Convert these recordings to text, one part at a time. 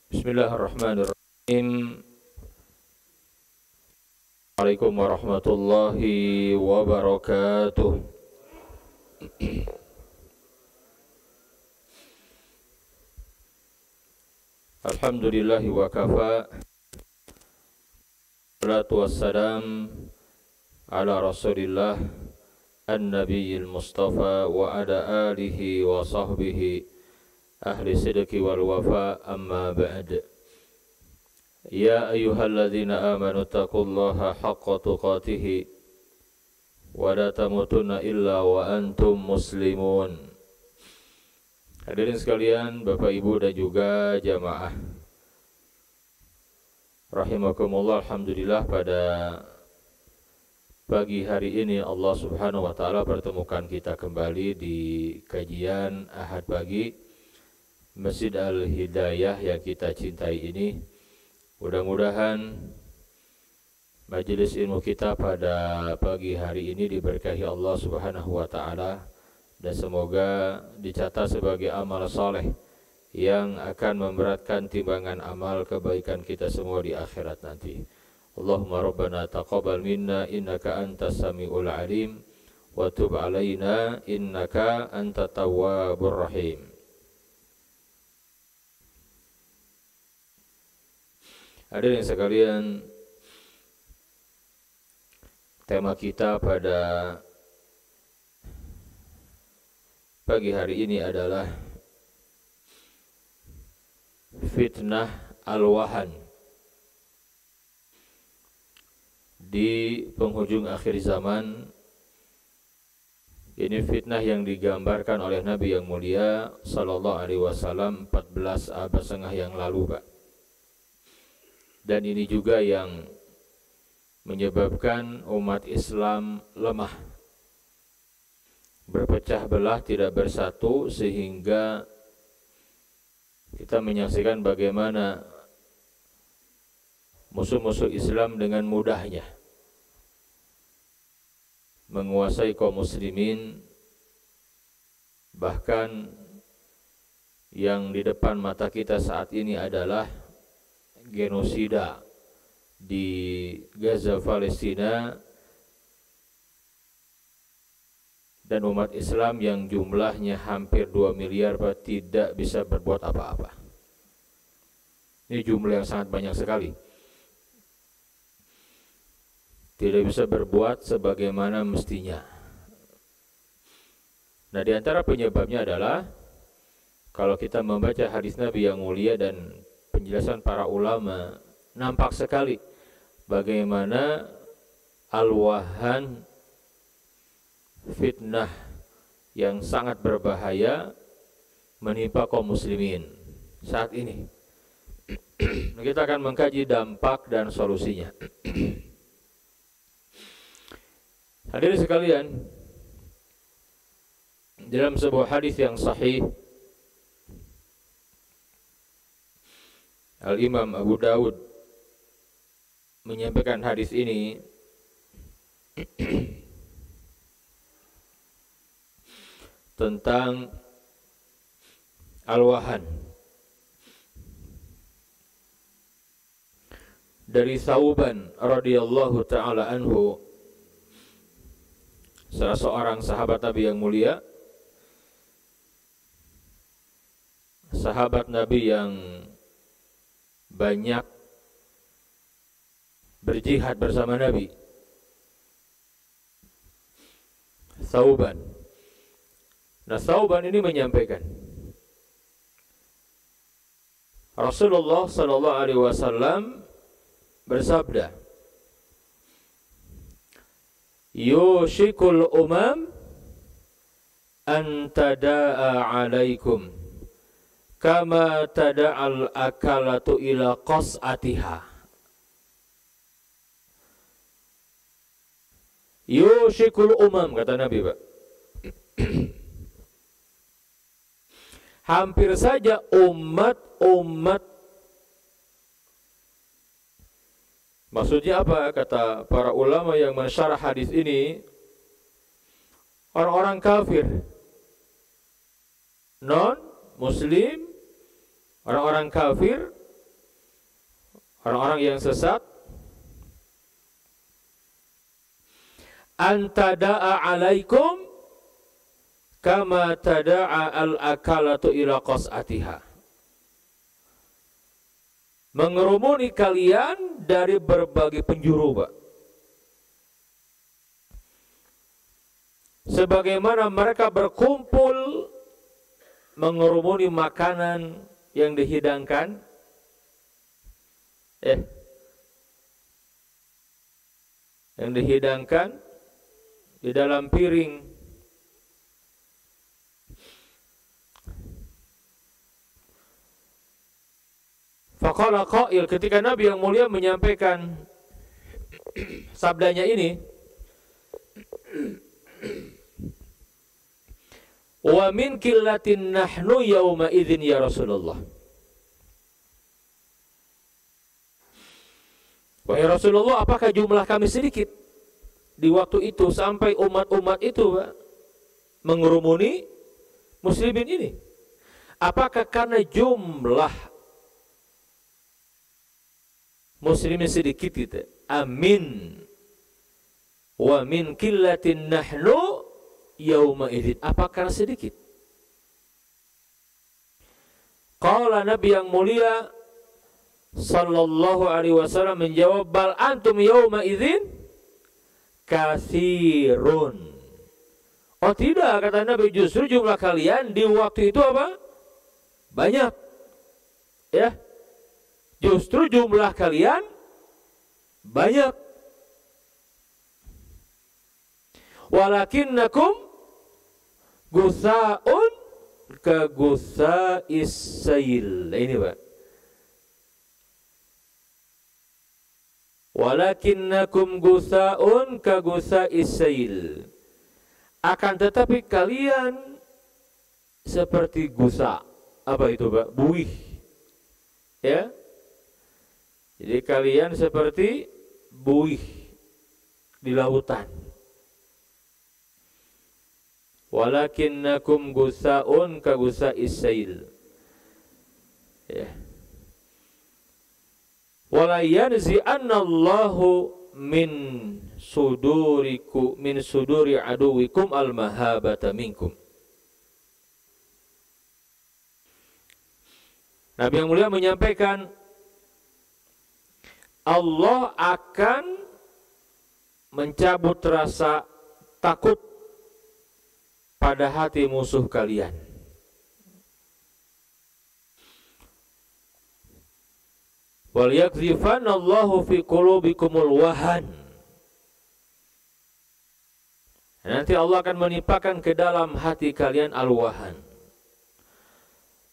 Bismillahirrahmanirrahim. Assalamualaikum warahmatullahi wabarakatuh. Alhamdulillahi wa kafa. Salatu wassalam ala Rasulillah an-nabiyil mustafa wa ala alihi wa sahbihi ahli sidqi wal wafa, amma ba'd. Ya ayyuhalladzina amanu taqullaha haqqa tuqatih wa la tamutunna illa wa antum muslimun. Hadirin sekalian, Bapak Ibu dan juga jamaah rahimakumullah, alhamdulillah pada pagi hari ini Allah Subhanahu wa taala pertemukan kita kembali di kajian Ahad pagi Masjid Al-Hidayah yang kita cintai ini. Mudah-mudahan majelis ilmu kita pada pagi hari ini diberkahi Allah Subhanahu wa taala dan semoga dicatat sebagai amal saleh yang akan memberatkan timbangan amal kebaikan kita semua di akhirat nanti. Allahumma rabbana taqabbal minna innaka antas samiul alim wa tub alaina innaka antat tawwabur rahim. Hadirin sekalian, tema kita pada pagi hari ini adalah fitnah al-wahan. Di penghujung akhir zaman, ini fitnah yang digambarkan oleh Nabi yang mulia sallallahu alaihi wasallam 14 abad setengah yang lalu, Pak. Dan ini juga yang menyebabkan umat Islam lemah, berpecah belah, tidak bersatu, sehingga kita menyaksikan bagaimana musuh-musuh Islam dengan mudahnya menguasai kaum muslimin. Bahkan yang di depan mata kita saat ini adalah genosida di Gaza, Palestina, dan umat Islam yang jumlahnya hampir 2 miliar tidak bisa berbuat apa-apa. Ini jumlah yang sangat banyak sekali. Tidak bisa berbuat sebagaimana mestinya. Nah, di antara penyebabnya adalah kalau kita membaca hadis Nabi yang mulia dan penjelasan para ulama, nampak sekali bagaimana al-wahan, fitnah yang sangat berbahaya menimpa kaum muslimin saat ini. Kita akan mengkaji dampak dan solusinya. Hadirin sekalian, dalam sebuah hadis yang sahih, Al-Imam Abu Dawud menyampaikan hadis ini tentang al-wahan dari Thauban radhiyallahu taala anhu, salah seorang sahabat Nabi yang mulia, sahabat Nabi yang banyak berjihad bersama Nabi. Thauban. Nah, Thauban ini menyampaikan, Rasulullah sallallahu alaihi wasallam bersabda, yushikul umam an tada'a alaikum kama tada'al akalatu ila qas'atiha. Yushikul umam, kata Nabi, Pak. Hampir saja umat. Maksudnya apa? Kata para ulama yang mensyarah hadis ini, orang-orang kafir, non-muslim, orang-orang kafir orang-orang yang sesat, antada'a alaikum kama tada'a al-akalatu ila qas'atiha, mengerumuni kalian dari berbagai penjuru, Pak. Sebagaimana mereka berkumpul mengerumuni makanan yang dihidangkan, yang dihidangkan di dalam piring. Faqala qail, ketika Nabi yang mulia menyampaikan sabdanya ini, wa min qillatin nahnu yauma idzin ya Rasulullah. Wahai Rasulullah, apakah jumlah kami sedikit di waktu itu sampai umat-umat itu, Pak, mengerumuni muslimin ini? Apakah karena jumlah muslimin sedikit gitu? Amin. Wa min qillatin nahnu yauma idzin. Apakah sedikit? Qala, Nabi yang mulia sallallahu alaihi wasallam menjawab, bal antum yauma idzin katsirun. Oh tidak, kata Nabi, justru jumlah kalian di waktu itu apa? Banyak. Ya. Justru jumlah kalian banyak. Walakinnakum gusaun ka gusais sail. Ini, Pak. Walakinnakum gusaun ka gusais sail. Akan tetapi kalian seperti gusa. Apa itu, Pak? Buih. Ya. Jadi kalian seperti buih di lautan. Walakinnakum gusaun ka gusais sail. Ya. Wala yanzi'anna Allahu min suduri aduwikum al-mahabata minkum. Nabi yang mulia menyampaikan, Allah akan mencabut rasa takut pada hati musuh kalian. Wal yakzifanna Allahu fi qulubikumul wahan. Nanti Allah akan menimpakan ke dalam hati kalian al-wahan.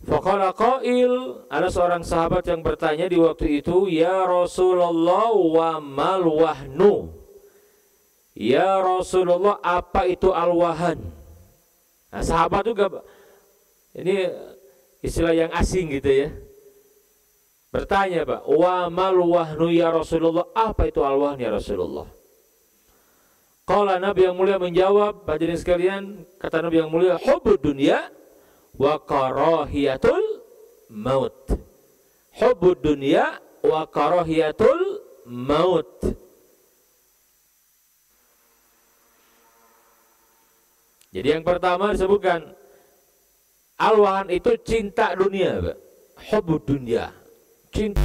Faqala qail, ada seorang sahabat yang bertanya di waktu itu, ya Rasulullah, wa mal wahnu? Ya Rasulullah, apa itu al-wahan? Nah, sahabat juga, ini istilah yang asing gitu ya. Bertanya, Pak, wa mal wahnu ya Rasulullah, apa itu al-wahn ya Rasulullah? Qala, Nabi yang mulia menjawab, hadirin sekalian, kata Nabi yang mulia, hubbud dunya wa karahiyatul maut. Hubbud dunya wa karahiyatul maut. Jadi yang pertama disebutkan al-wahn itu cinta dunia, Pak. Hubbud dunya, cinta.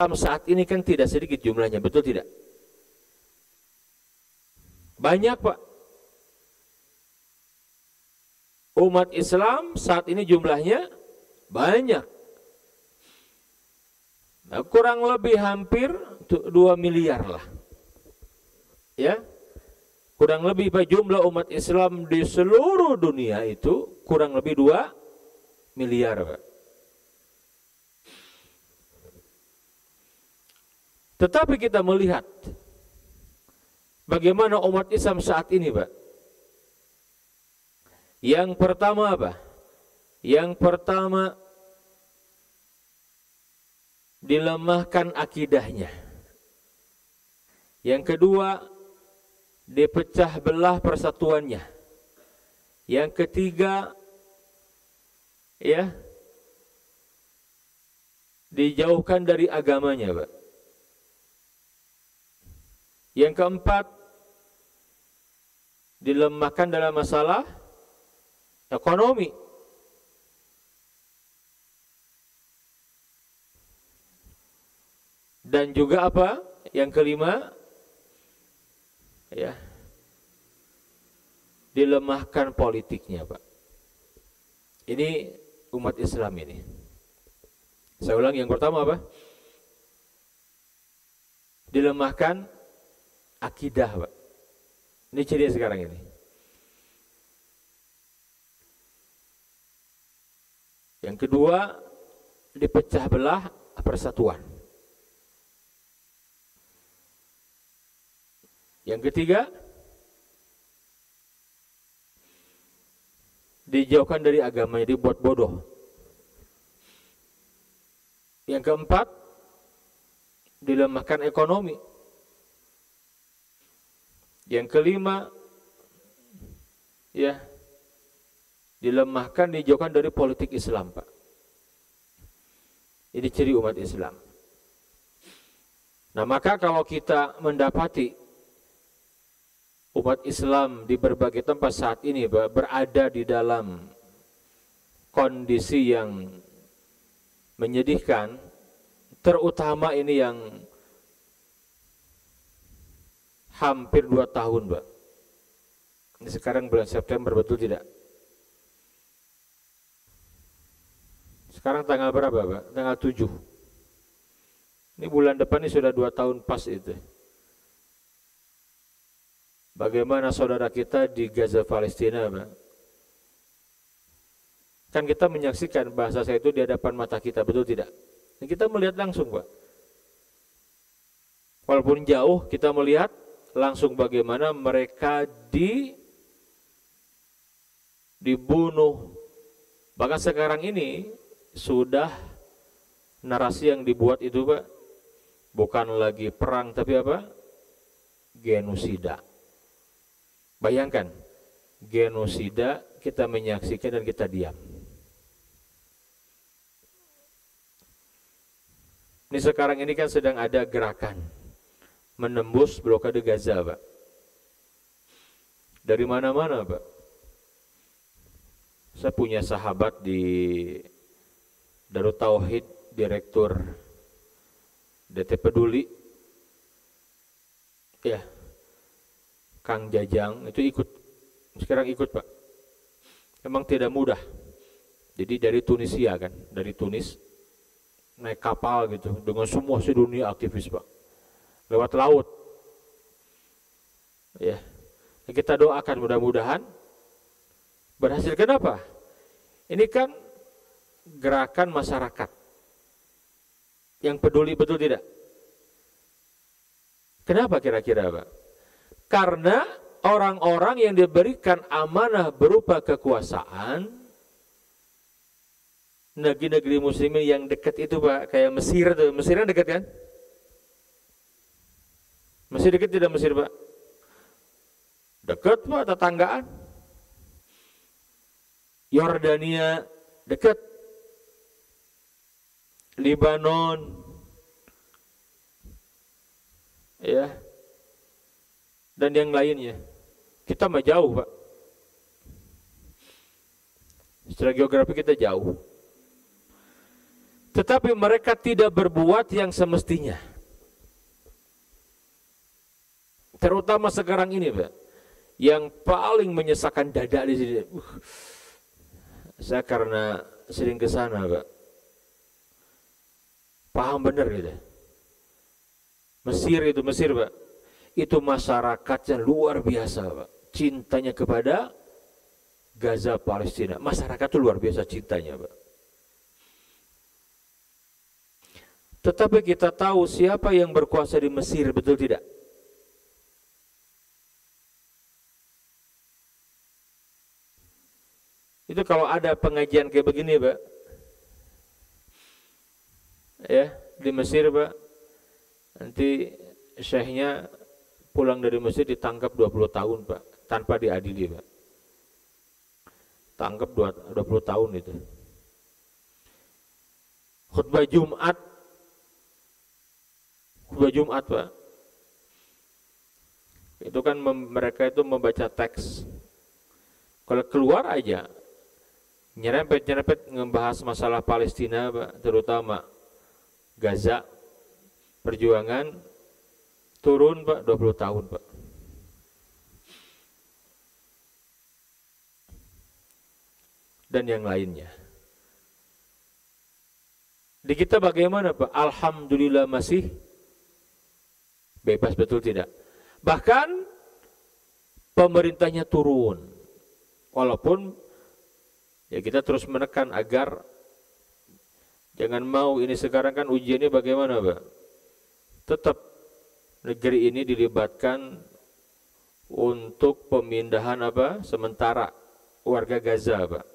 Saat ini kan tidak sedikit jumlahnya, betul tidak? Banyak, Pak. Umat Islam saat ini jumlahnya banyak. Nah, kurang lebih hampir 2 miliar lah. Ya. Kurang lebih Pak, jumlah umat Islam di seluruh dunia itu kurang lebih 2 miliar Pak. Tetapi kita melihat bagaimana umat Islam saat ini Pak. Yang pertama apa? Yang pertama, dilemahkan akidahnya. Yang kedua, dipecah belah persatuannya. Yang ketiga, ya, dijauhkan dari agamanya, Pak. Yang keempat, dilemahkan dalam masalah ekonomi. Dan juga apa? Yang kelima, ya, dilemahkan politiknya, Pak. Ini umat Islam ini. Saya ulang, yang pertama apa? Dilemahkan akidah, Pak. Ini ciri sekarang ini. Yang kedua, dipecah belah persatuan. Yang ketiga, dijauhkan dari agamanya, dibuat bodoh. Yang keempat, dilemahkan ekonomi. Yang kelima, ya, dilemahkan, dijauhkan dari politik Islam, Pak. Ini ciri umat Islam. Nah, maka kalau kita mendapati umat Islam di berbagai tempat saat ini berada di dalam kondisi yang menyedihkan, terutama ini yang hampir 2 tahun, Pak. Ini sekarang bulan September, betul tidak? Sekarang tanggal berapa, Pak? Tanggal 7. Ini bulan depan ini sudah 2 tahun pas itu. Bagaimana saudara kita di Gaza, Palestina, Pak? Kan kita menyaksikan, bahasa saya itu di hadapan mata kita, betul tidak? Dan kita melihat langsung, Pak. Walaupun jauh, kita melihat langsung bagaimana mereka dibunuh. Bahkan sekarang ini sudah narasi yang dibuat itu, Pak, bukan lagi perang, tapi apa? Genosida. Bayangkan, genosida kita menyaksikan dan kita diam. Ini sekarang ini kan sedang ada gerakan menembus blokade Gaza, Pak. Dari mana-mana, Pak. Saya punya sahabat di Darut Tauhid, Direktur DT Peduli. Ya, Kang Jajang itu ikut, sekarang ikut, Pak. Memang tidak mudah. Jadi dari Tunisia kan, dari Tunis naik kapal gitu dengan semua sedunia aktivis, Pak. Lewat laut. Ya. Kita doakan mudah-mudahan berhasil. Kenapa? Ini kan gerakan masyarakat yang peduli, betul tidak? Kenapa kira-kira, Pak? Karena orang-orang yang diberikan amanah berupa kekuasaan, negeri-negeri muslimin yang dekat itu, Pak, kayak Mesir tuh, Mesir kan dekat kan? Mesir dekat tidak Mesir, Pak? Dekat, Pak, tetanggaan. Yordania dekat. Libanon, ya, dan yang lainnya. Kita mah jauh, Pak. Secara geografi kita jauh. Tetapi mereka tidak berbuat yang semestinya. Terutama sekarang ini, Pak. Yang paling menyesakan dada di sini. Saya karena sering ke sana, Pak. Paham benar gitu. Mesir itu, Mesir, Pak. itu masyarakatnya luar biasa, Pak. Cintanya kepada Gaza Palestina. Masyarakat itu luar biasa cintanya, Pak. Tetapi kita tahu siapa yang berkuasa di Mesir, betul tidak? Itu kalau ada pengajian kayak begini, Pak. Ya, di Mesir, Pak. Nanti syekhnya pulang dari Mesir ditangkap 20 tahun, Pak, tanpa diadili, Pak. Tangkap 20 tahun itu. Khutbah Jumat, Pak. Itu kan mereka itu membaca teks. Kalau keluar aja nyerempet ngebahas masalah Palestina, Pak, terutama Gaza, perjuangan turun, Pak, 20 tahun, Pak. Dan yang lainnya. Di kita bagaimana, Pak? Alhamdulillah masih bebas, betul tidak? Bahkan pemerintahnya turun. Walaupun ya kita terus menekan agar jangan mau, ini sekarang kan ujiannya bagaimana, Pak? Tetap negeri ini dilibatkan untuk pemindahan apa? Sementara warga Gaza, Pak.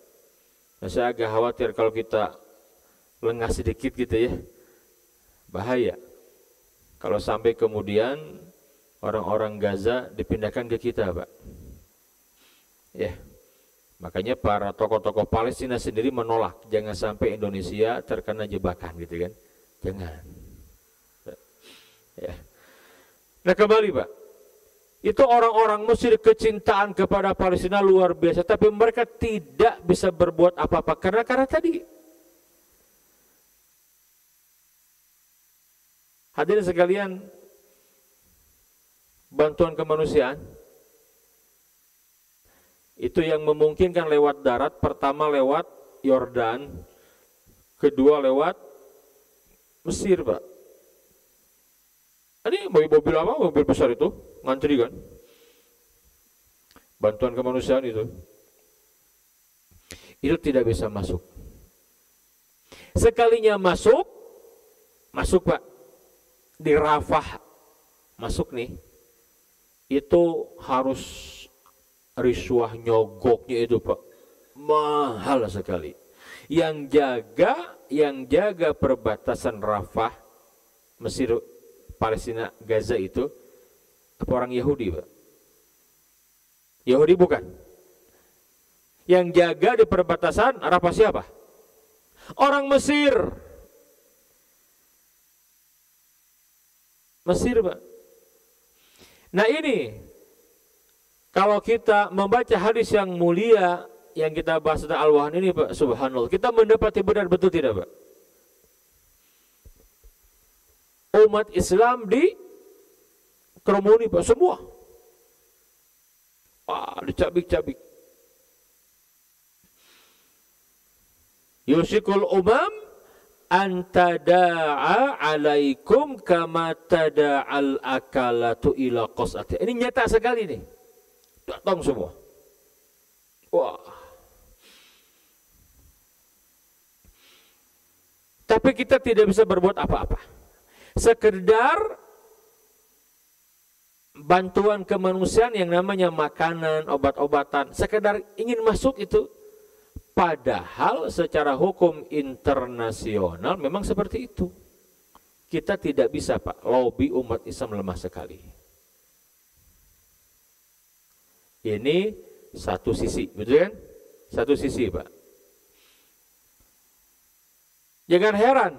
Nah, saya agak khawatir kalau kita lengah sedikit gitu ya, bahaya. Kalau sampai kemudian orang-orang Gaza dipindahkan ke kita, Pak. Ya, makanya para tokoh-tokoh Palestina sendiri menolak, jangan sampai Indonesia terkena jebakan gitu kan, jangan. Ya. Nah kembali, Pak, itu orang-orang Mesir kecintaan kepada Palestina luar biasa, tapi mereka tidak bisa berbuat apa-apa karena tadi. Hadirin sekalian, bantuan kemanusiaan itu yang memungkinkan lewat darat, pertama lewat Yordan, kedua lewat Mesir, Pak. Ini mobil apa? Mobil besar itu ngantri kan? Bantuan kemanusiaan itu tidak bisa masuk. Sekalinya masuk Pak, di Rafah masuk nih, itu harus riswah nyogoknya itu, Pak, mahal sekali. Yang jaga perbatasan Rafah Mesir Palestina Gaza itu apa orang Yahudi, Pak? Yahudi bukan. Yang jaga di perbatasan Rafah siapa? Orang Mesir. Mesir, Pak. Nah ini, kalau kita membaca hadis yang mulia yang kita bahas tentang Al-Wahan ini, Pak, subhanallah, kita mendapati benar, betul tidak, Pak? Umat Islam di kerumuni, Pak, semua. Wah, dicabik-cabik. Yusikul umam antada'a alaikum kama tada'al akalatu ila qas'ati. Ini nyata sekali nih. Datang semua. Wah. Tapi kita tidak bisa berbuat apa-apa. Sekedar bantuan kemanusiaan yang namanya makanan, obat-obatan, sekedar ingin masuk itu. Padahal secara hukum internasional memang seperti itu. Kita tidak bisa, Pak, lobby umat Islam lemah sekali. Ini satu sisi, betul kan? Satu sisi, Pak. Jangan heran,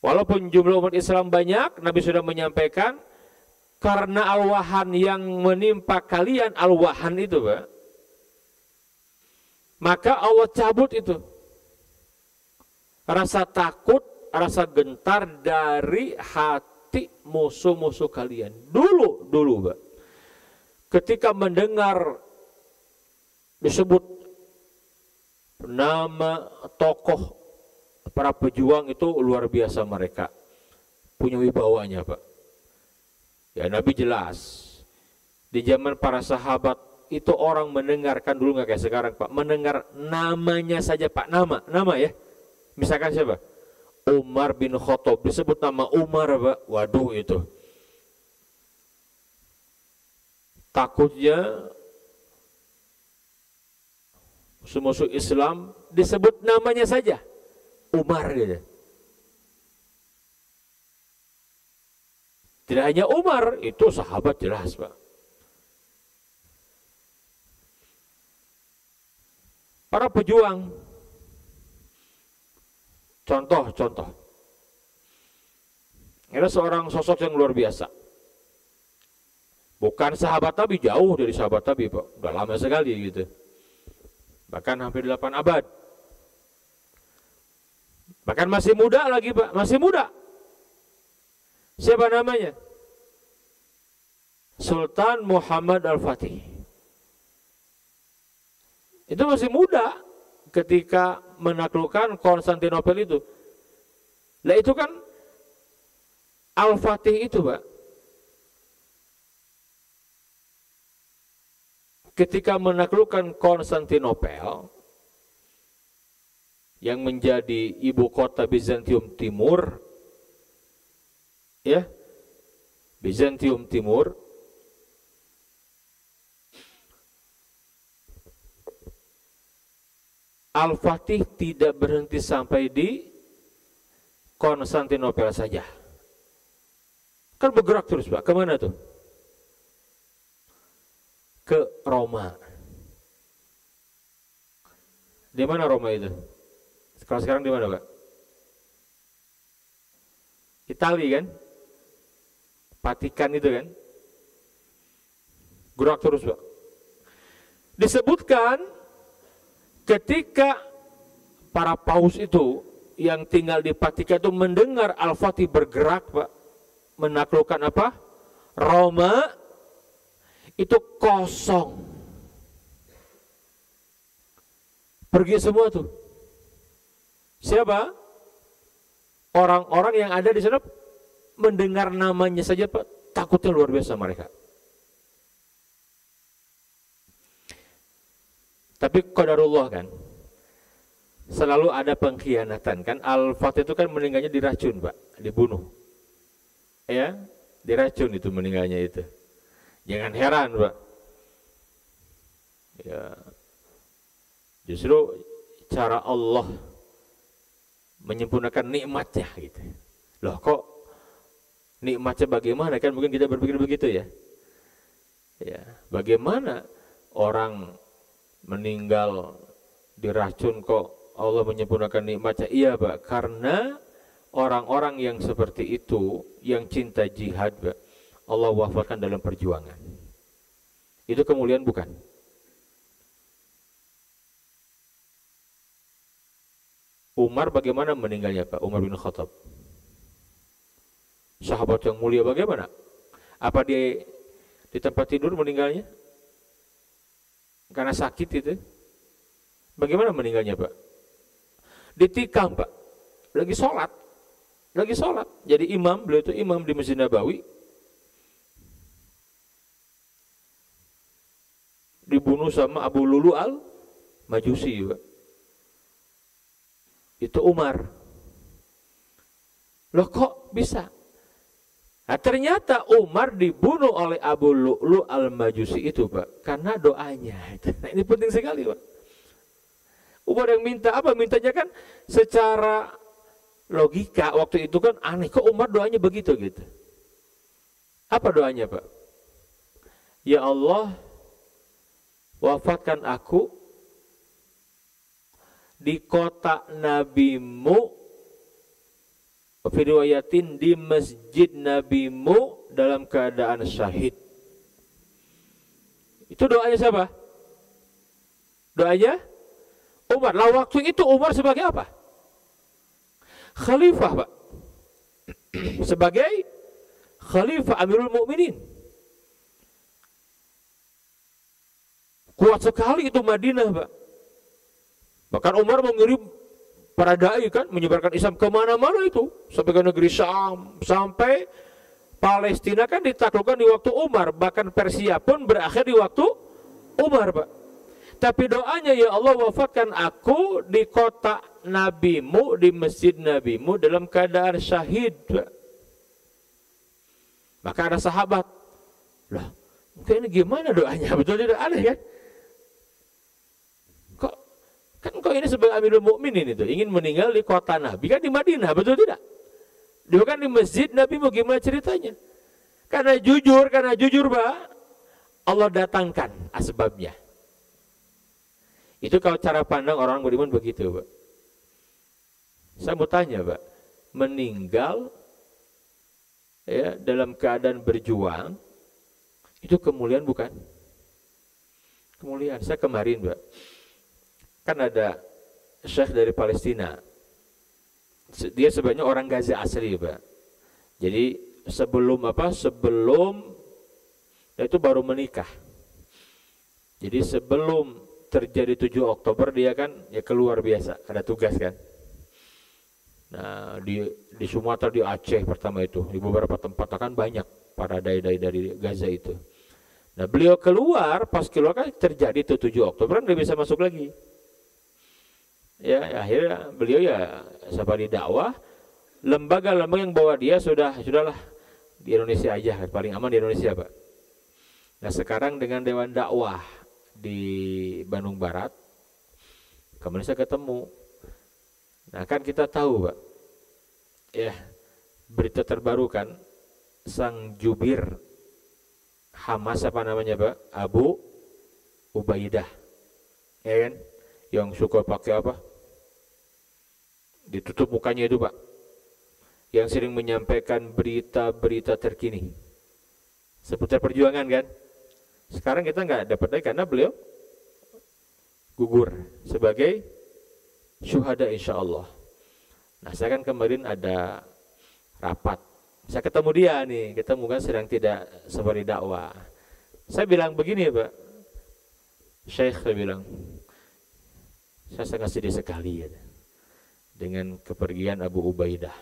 walaupun jumlah umat Islam banyak, Nabi sudah menyampaikan, karena al-wahan yang menimpa kalian, al-wahan itu, Pak, maka Allah cabut itu rasa takut, rasa gentar dari hati musuh-musuh kalian. Dulu, Pak, ketika mendengar disebut nama tokoh para pejuang itu luar biasa, mereka punya wibawanya, Pak. Ya Nabi jelas. Di zaman para sahabat itu orang mendengarkan dulu nggak kayak sekarang Pak, mendengar namanya saja Pak, nama ya. Misalkan siapa? Umar bin Khattab, disebut nama Umar Pak, waduh itu. Takutnya musuh-musuh Islam disebut namanya saja Umar gitu. Tidak hanya Umar, itu sahabat jelas Pak. Para pejuang, contoh. Ada seorang sosok yang luar biasa. Bukan sahabat Nabi, jauh dari sahabat Nabi Pak. Udah lama sekali gitu. Bahkan hampir 8 abad. Bahkan masih muda lagi Pak, masih muda. Siapa namanya? Sultan Muhammad Al-Fatih. Itu masih muda ketika menaklukkan Konstantinopel itu. Lah itu kan Al-Fatih itu Pak, ketika menaklukkan Konstantinopel yang menjadi ibu kota Bizantium Timur, ya, Bizantium Timur, Al-Fatih tidak berhenti sampai di Konstantinopel saja. Kan bergerak terus Pak, kemana tuh? Ke Roma. Di mana Roma itu? Sekarang di mana Pak? Itali kan? Vatikan itu kan? Gerak terus Pak. Disebutkan ketika para paus itu yang tinggal di Vatikan itu mendengar Al-Fatih bergerak Pak, menaklukkan apa? Roma, itu kosong. Pergi semua tuh. Siapa? Orang-orang yang ada di sana mendengar namanya saja Pak, takutnya luar biasa mereka. Tapi qadarullah kan, selalu ada pengkhianatan kan. Al-Fatih itu kan meninggalnya diracun Pak, dibunuh. Ya, diracun itu meninggalnya itu. Jangan heran Pak. Ya, justru cara Allah menyempurnakan nikmatnya gitu. Loh kok nikmatnya bagaimana kan, mungkin kita berpikir begitu ya. Ya, bagaimana orang meninggal diracun kok Allah menyempurnakan nikmatnya? Iya Pak, karena orang-orang yang seperti itu, yang cinta jihad Pak, Allah wafatkan dalam perjuangan. Itu kemuliaan bukan? Umar bagaimana meninggalnya Pak? Umar bin Khattab, sahabat yang mulia, bagaimana? Apa dia di tempat tidur meninggalnya? Karena sakit itu. Bagaimana meninggalnya Pak? Ditikam Pak, lagi sholat. Jadi imam, beliau itu imam di Masjid Nabawi. Dibunuh sama Abu Lulu al-Majusi Pak. Itu Umar. Loh kok bisa? Nah, ternyata Umar dibunuh oleh Abu Lu'lu al-Majusi itu Pak, karena doanya. Nah, ini penting sekali Pak. Umar yang minta apa? Mintanya kan secara logika waktu itu kan aneh, kok Umar doanya begitu gitu. Apa doanya Pak? Ya Allah, wafatkan aku di kota nabimu, riwayatin di masjid nabimu dalam keadaan syahid. Itu doanya siapa? Doanya Umar. Lah waktu itu Umar sebagai apa? Khalifah Pak. Sebagai Khalifah Amirul Mukminin. Kuat sekali itu Madinah Pak. Bahkan Umar mengirim para dai kan, menyebarkan Islam kemana-mana itu, sampai ke negeri Syam, sampai Palestina kan ditaklukkan di waktu Umar, bahkan Persia pun berakhir di waktu Umar, Pak. Tapi doanya, ya Allah wafatkan aku di kota nabimu, di masjid nabimu dalam keadaan syahid, Pak. Maka ada sahabat, lah mungkin ini gimana doanya, betul tidak, aneh kan? Kok ini sebagai Amirul Mukminin itu ingin meninggal di kota Nabi, kan di Madinah, betul tidak? Dia kan di masjid Nabi, mau gimana ceritanya? Karena jujur Pak, Allah datangkan asbabnya. Itu kalau cara pandang orang beriman begitu, Pak. Saya mau tanya, Pak, meninggal ya dalam keadaan berjuang itu kemuliaan bukan? Kemuliaan. Saya kemarin, Pak, kan ada syekh dari Palestina. Dia sebenarnya orang Gaza asli, Pak. Jadi sebelum itu baru menikah. Jadi sebelum terjadi 7 Oktober dia kan ya keluar biasa, ada tugas kan. Nah, di Sumatera, di Aceh pertama itu, di beberapa tempat kan banyak para dai-dai dari Gaza itu. Nah, beliau keluar, pas keluar kan terjadi tuh 7 Oktober kan dia bisa masuk lagi. Ya, akhirnya beliau ya sampai di dakwah, lembaga-lembaga yang bawa dia sudahlah di Indonesia aja, paling aman di Indonesia, Pak. Nah, sekarang dengan Dewan Dakwah di Bandung Barat, kemarin saya ketemu. Nah, kan kita tahu, Pak, ya berita terbaru kan, sang jubir Hamas apa namanya, Pak, Abu Ubaidah, ya kan, yang suka pakai apa, ditutup mukanya itu, Pak, yang sering menyampaikan berita-berita terkini seputar perjuangan kan. Sekarang kita nggak dapat lagi karena beliau gugur sebagai syuhada insya Allah. Nah, saya kan kemarin ada rapat, saya ketemu dia nih, ketemu kan sedang tidak seperti dakwah. Saya bilang begini, Pak Syekh, saya bilang, saya sangat sedih sekali ya dengan kepergian Abu Ubaidah.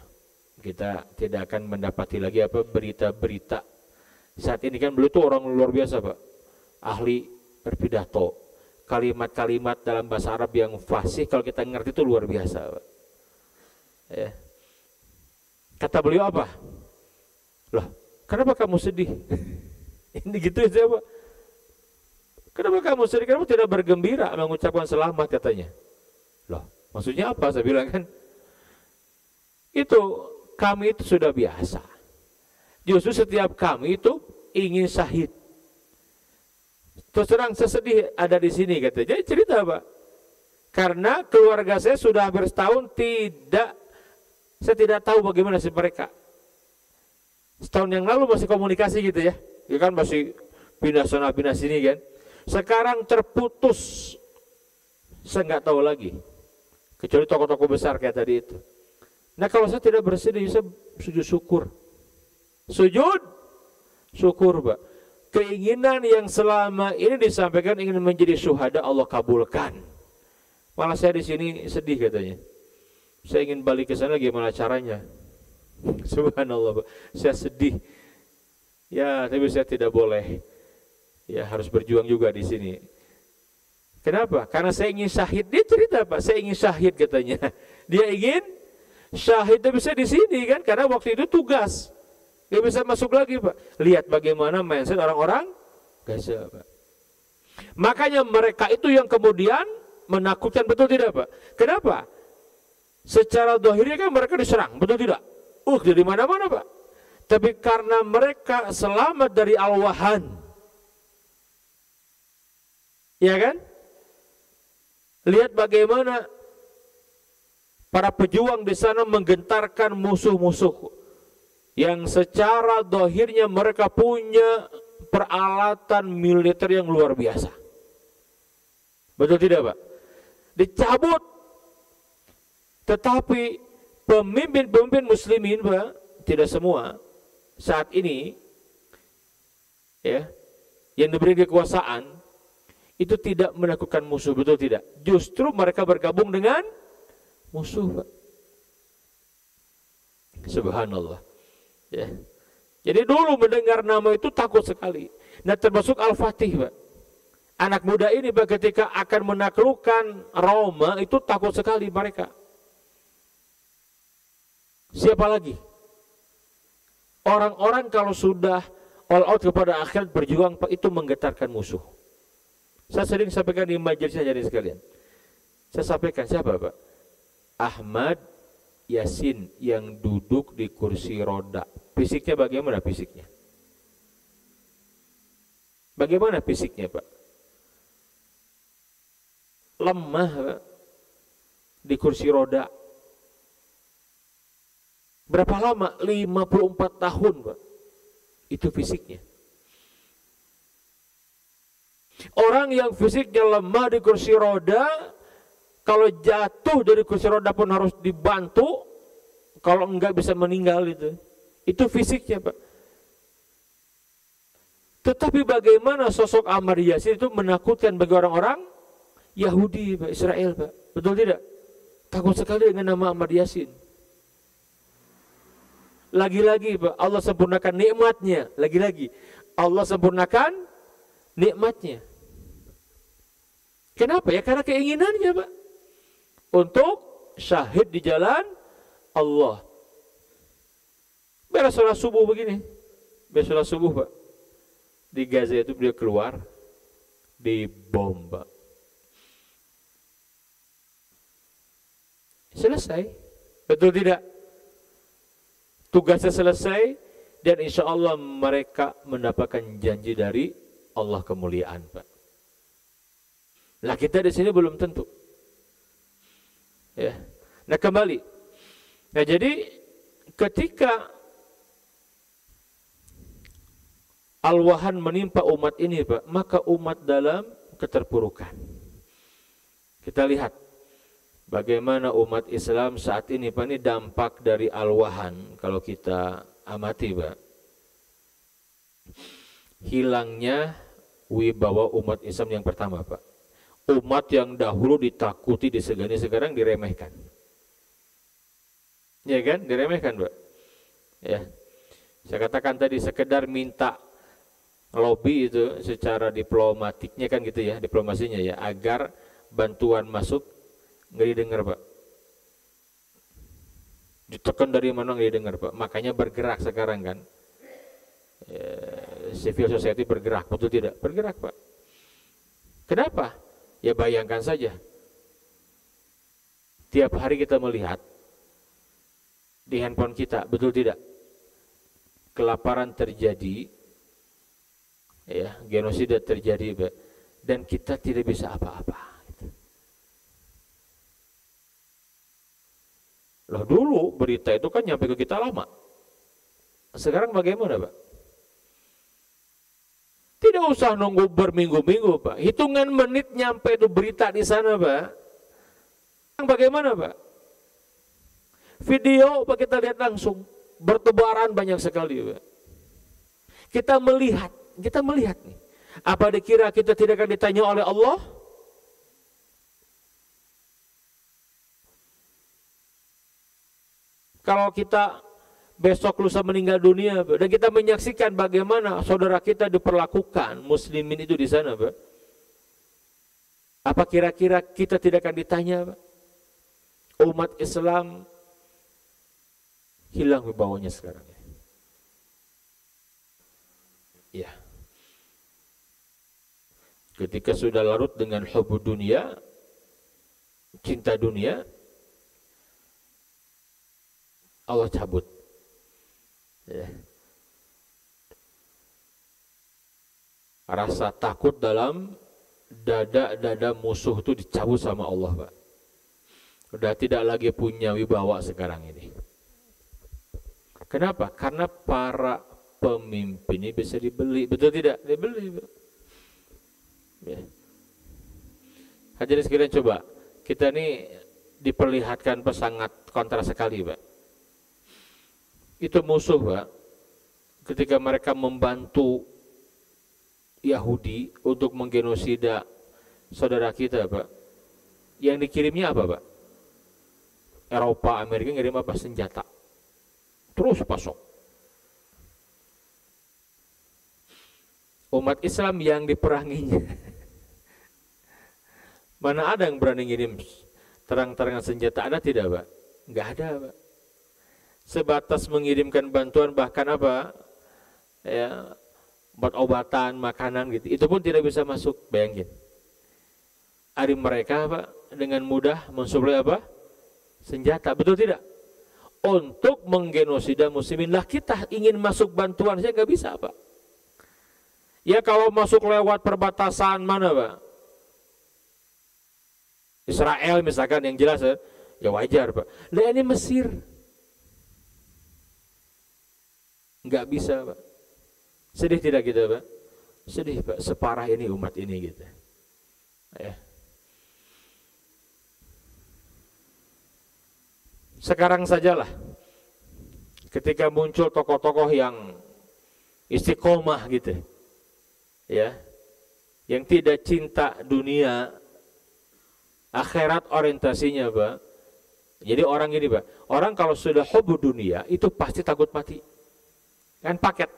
Kita tidak akan mendapati lagi berita-berita. Saat ini kan beliau itu orang luar biasa, Pak, ahli berpidato, kalimat-kalimat dalam bahasa Arab yang fasih, kalau kita ngerti itu luar biasa, Pak. Ya. Kata beliau apa? Loh, kenapa kamu sedih? Ini gitu aja, Pak. Kenapa kamu sedih? Kenapa tidak bergembira mengucapkan selamat, katanya? Loh, maksudnya apa? Saya bilang kan, itu kami itu sudah biasa. Justru setiap kami itu ingin syahid. Terus terang saya sedih ada di sini, katanya. Jadi cerita, Pak, karena keluarga saya sudah hampir setahun saya tidak tahu bagaimana sih mereka. Setahun yang lalu masih komunikasi gitu ya, ya kan, masih pindah sana pindah sini kan. Sekarang terputus, saya nggak tahu lagi. Kecuali tokoh-tokoh besar kayak tadi itu. Nah, kalau saya tidak bersedih, saya sujud syukur. Sujud syukur, Pak. Keinginan yang selama ini disampaikan ingin menjadi syuhada, Allah kabulkan. Malah saya di sini sedih, katanya. Saya ingin balik ke sana, gimana caranya? Subhanallah, Pak. Saya sedih. Ya, tapi saya tidak boleh. Ya, harus berjuang juga di sini. Kenapa? Karena saya ingin syahid. Dia cerita, Pak, saya ingin syahid, katanya. Dia ingin syahid, tapi bisa di sini kan, karena waktu itu tugas. Dia bisa masuk lagi, Pak. Lihat bagaimana mindset orang-orang Gaza, Pak. Makanya mereka itu yang kemudian menakutkan, betul tidak, Pak? Kenapa? Secara dohirnya kan mereka diserang, betul tidak? Dari mana-mana, Pak. Tapi karena mereka selamat dari al-wahan, ya kan? Lihat bagaimana para pejuang di sana menggentarkan musuh-musuh yang secara dohirnya mereka punya peralatan militer yang luar biasa. Betul tidak, Pak? Dicabut. Tetapi pemimpin-pemimpin muslimin, Pak, tidak semua saat ini ya yang diberi kekuasaan itu tidak menakutkan musuh, betul tidak? Justru mereka bergabung dengan musuh, Pak. Subhanallah. Ya. Jadi dulu mendengar nama itu takut sekali. Nah, termasuk Al-Fatih, Pak. Anak muda ini, Pak, ketika akan menaklukkan Roma itu takut sekali mereka. Siapa lagi? Orang-orang kalau sudah all out kepada akhirat berjuang, Pak, itu menggetarkan musuh. Saya sering sampaikan di majelis hadirin sekalian. Saya sampaikan siapa, Pak? Ahmad Yasin yang duduk di kursi roda. Fisiknya bagaimana fisiknya? Bagaimana fisiknya, Pak? Lemah, Pak. Di kursi roda. Berapa lama? 54 tahun, Pak. Itu fisiknya. Orang yang fisiknya lemah di kursi roda, kalau jatuh dari kursi roda pun harus dibantu, kalau enggak bisa meninggal itu. Itu fisiknya, Pak. Tetapi bagaimana sosok Ammar Yasin itu menakutkan bagi orang-orang Yahudi, Pak, Israel, Pak. Betul tidak? Takut sekali dengan nama Ammar Yasin. Lagi-lagi, Pak, Allah sempurnakan nikmatnya. Lagi-lagi, Allah sempurnakan nikmatnya. Kenapa ya? Karena keinginannya, Pak, untuk syahid di jalan Allah. Beres sholat subuh begini. Beres sholat subuh, Pak, di Gaza itu beliau keluar dibom, Pak. Selesai. Betul tidak? Tugasnya selesai dan insya Allah mereka mendapatkan janji dari Allah kemuliaan, Pak. Nah, kita di sini belum tentu. Ya. Nah, kembali. Nah, jadi ketika al-wahan menimpa umat ini, Pak, maka umat dalam keterpurukan. Kita lihat bagaimana umat Islam saat ini, Pak, ini dampak dari al-wahan. Kalau kita amati, Pak, hilangnya wibawa umat Islam yang pertama, Pak. Umat yang dahulu ditakuti, disegani, sekarang diremehkan. Ya kan? Diremehkan, Pak. Ya. Saya katakan tadi, sekedar minta lobby itu secara diplomatiknya kan gitu ya, diplomasinya ya, agar bantuan masuk, nggak didengar, Pak. Ditekan dari mana nggak didengar, Pak. Makanya bergerak sekarang kan. Civil society bergerak, betul tidak? Bergerak, Pak. Kenapa? Ya bayangkan saja. Tiap hari kita melihat di handphone kita, betul tidak? Kelaparan terjadi, ya, genosida terjadi, Pak. Dan kita tidak bisa apa-apa. Loh, dulu berita itu kan nyampe ke kita lama. Sekarang bagaimana, Pak? Tidak usah nunggu berminggu-minggu, Pak. Hitungan menit nyampe itu berita di sana, Pak. Bagaimana, Pak? Video, Pak, kita lihat langsung. Bertebaran banyak sekali, Pak. Kita melihat nih. Apa dikira kita tidak akan ditanya oleh Allah? Kalau kita besok lusa meninggal dunia, Pak, dan kita menyaksikan bagaimana saudara kita diperlakukan muslimin itu di sana, Pak. Apa kira-kira kita tidak akan ditanya, Pak? Umat Islam hilang wibawanya sekarang. Ya. Ketika sudah larut dengan hubbu dunia, cinta dunia, Allah cabut. Ya. Rasa takut dalam dada musuh itu dicabut sama Allah, Pak. Udah tidak lagi punya wibawa sekarang ini. Kenapa? Karena para pemimpin ini bisa dibeli, betul tidak? Dibeli, Pak. Ya. Hadirin sekalian, coba kita ini diperlihatkan sangat kontra sekali, Pak. Itu musuh, Pak, ketika mereka membantu Yahudi untuk menggenosida saudara kita, Pak. Yang dikirimnya apa, Pak? Eropa, Amerika ngirim apa? Senjata. Terus pasok. umat Islam yang diperanginya. Mana ada yang berani ngirim terang-terangan senjata? Ada tidak, Pak? Enggak ada, Pak. Sebatas mengirimkan bantuan, bahkan apa? Ya, obat-obatan, makanan gitu. Itu pun tidak bisa masuk, bayangin. Ada mereka, Pak, dengan mudah mensuplai apa? Senjata, betul tidak? Untuk menggenosida muslimin. Lah kita ingin masuk bantuan saja nggak bisa, Pak. Ya kalau masuk lewat perbatasan mana, Pak? Israel misalkan yang jelas ya wajar, Pak. Lah ini Mesir. Nggak bisa, Pak. Sedih tidak kita, Pak? Sedih, Pak. Separah ini umat ini gitu. Ya. Sekarang sajalah ketika muncul tokoh-tokoh yang istiqomah gitu, ya, yang tidak cinta dunia, akhirat orientasinya, Pak. Jadi orang ini, Pak, orang kalau sudah hobi dunia itu pasti takut mati, kan paket.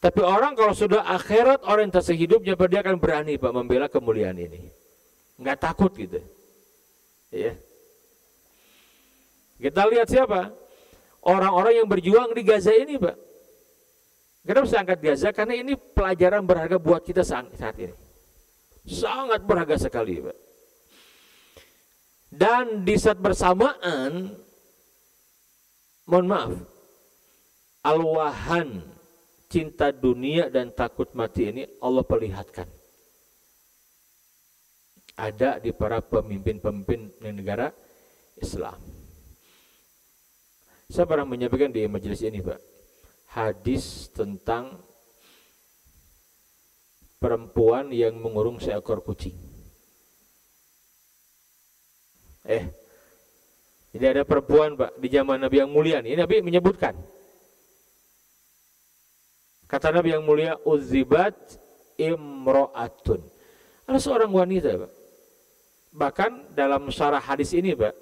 Tapi orang kalau sudah akhirat orientasi hidupnya, Pak, dia akan berani, Pak, membela kemuliaan ini, nggak takut gitu, ya. Kita lihat siapa? Orang-orang yang berjuang di Gaza ini, Pak. Kenapa saya angkat Gaza? Karena ini pelajaran berharga buat kita saat ini. Sangat berharga sekali, Pak. Dan di saat bersamaan, mohon maaf, al-wahan, cinta dunia dan takut mati ini Allah perlihatkan. Ada di para pemimpin-pemimpin negara Islam. Saya pernah menyampaikan di majelis ini, Pak, hadis tentang perempuan yang mengurung seekor kucing. Ini ada perempuan, Pak, di zaman Nabi yang mulia. Ini Nabi menyebutkan. Kata Nabi yang mulia, uzibat imro'atun. Ada seorang wanita, Pak. Bahkan dalam syarah hadis ini, Pak,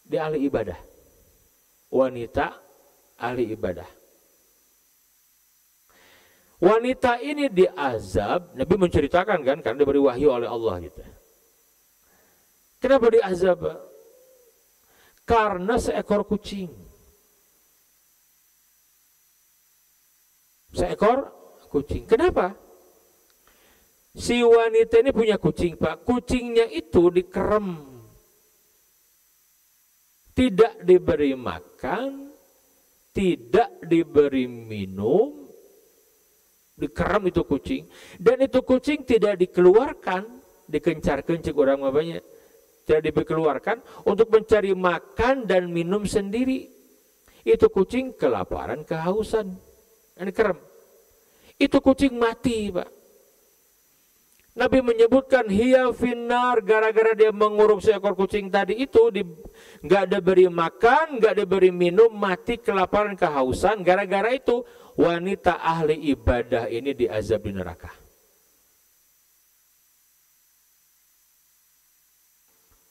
dia ahli ibadah. Wanita ahli ibadah. Wanita ini diazab, Nabi menceritakan kan, karena diberi wahyu oleh Allah gitu. Kenapa diazab, Pak? Karena seekor kucing. Seekor kucing. Kenapa? Si wanita ini punya kucing, Pak. Kucingnya itu dikerem. Tidak diberi makan, tidak diberi minum, dikerem itu kucing. Dan itu kucing tidak dikeluarkan, dikencar-kencing orang bapaknya, tidak dikeluarkan untuk mencari makan dan minum sendiri. Itu kucing kelaparan, kehausan, dan dikerem. Itu kucing mati, Pak. Nabi menyebutkan hiya finnar, gara-gara dia mengurung seekor kucing tadi itu, nggak diberi makan, nggak diberi minum, mati kelaparan, kehausan. Gara-gara itu wanita ahli ibadah ini diazab di neraka.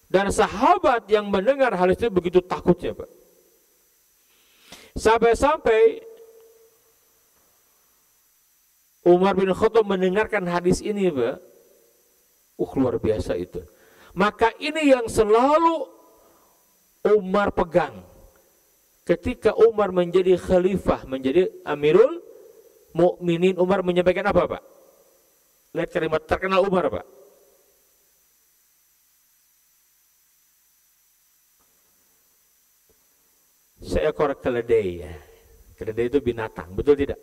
Dan sahabat yang mendengar hal itu begitu takutnya, Pak. Sampai-sampai Umar bin Khattab mendengarkan hadis ini, Pak. Luar biasa itu. Maka ini yang selalu Umar pegang. Ketika Umar menjadi khalifah, menjadi Amirul Mukminin, Umar menyampaikan apa, Pak? Lihat kalimat terkenal Umar, Pak. Seekor keledai. Keledai itu binatang, betul tidak?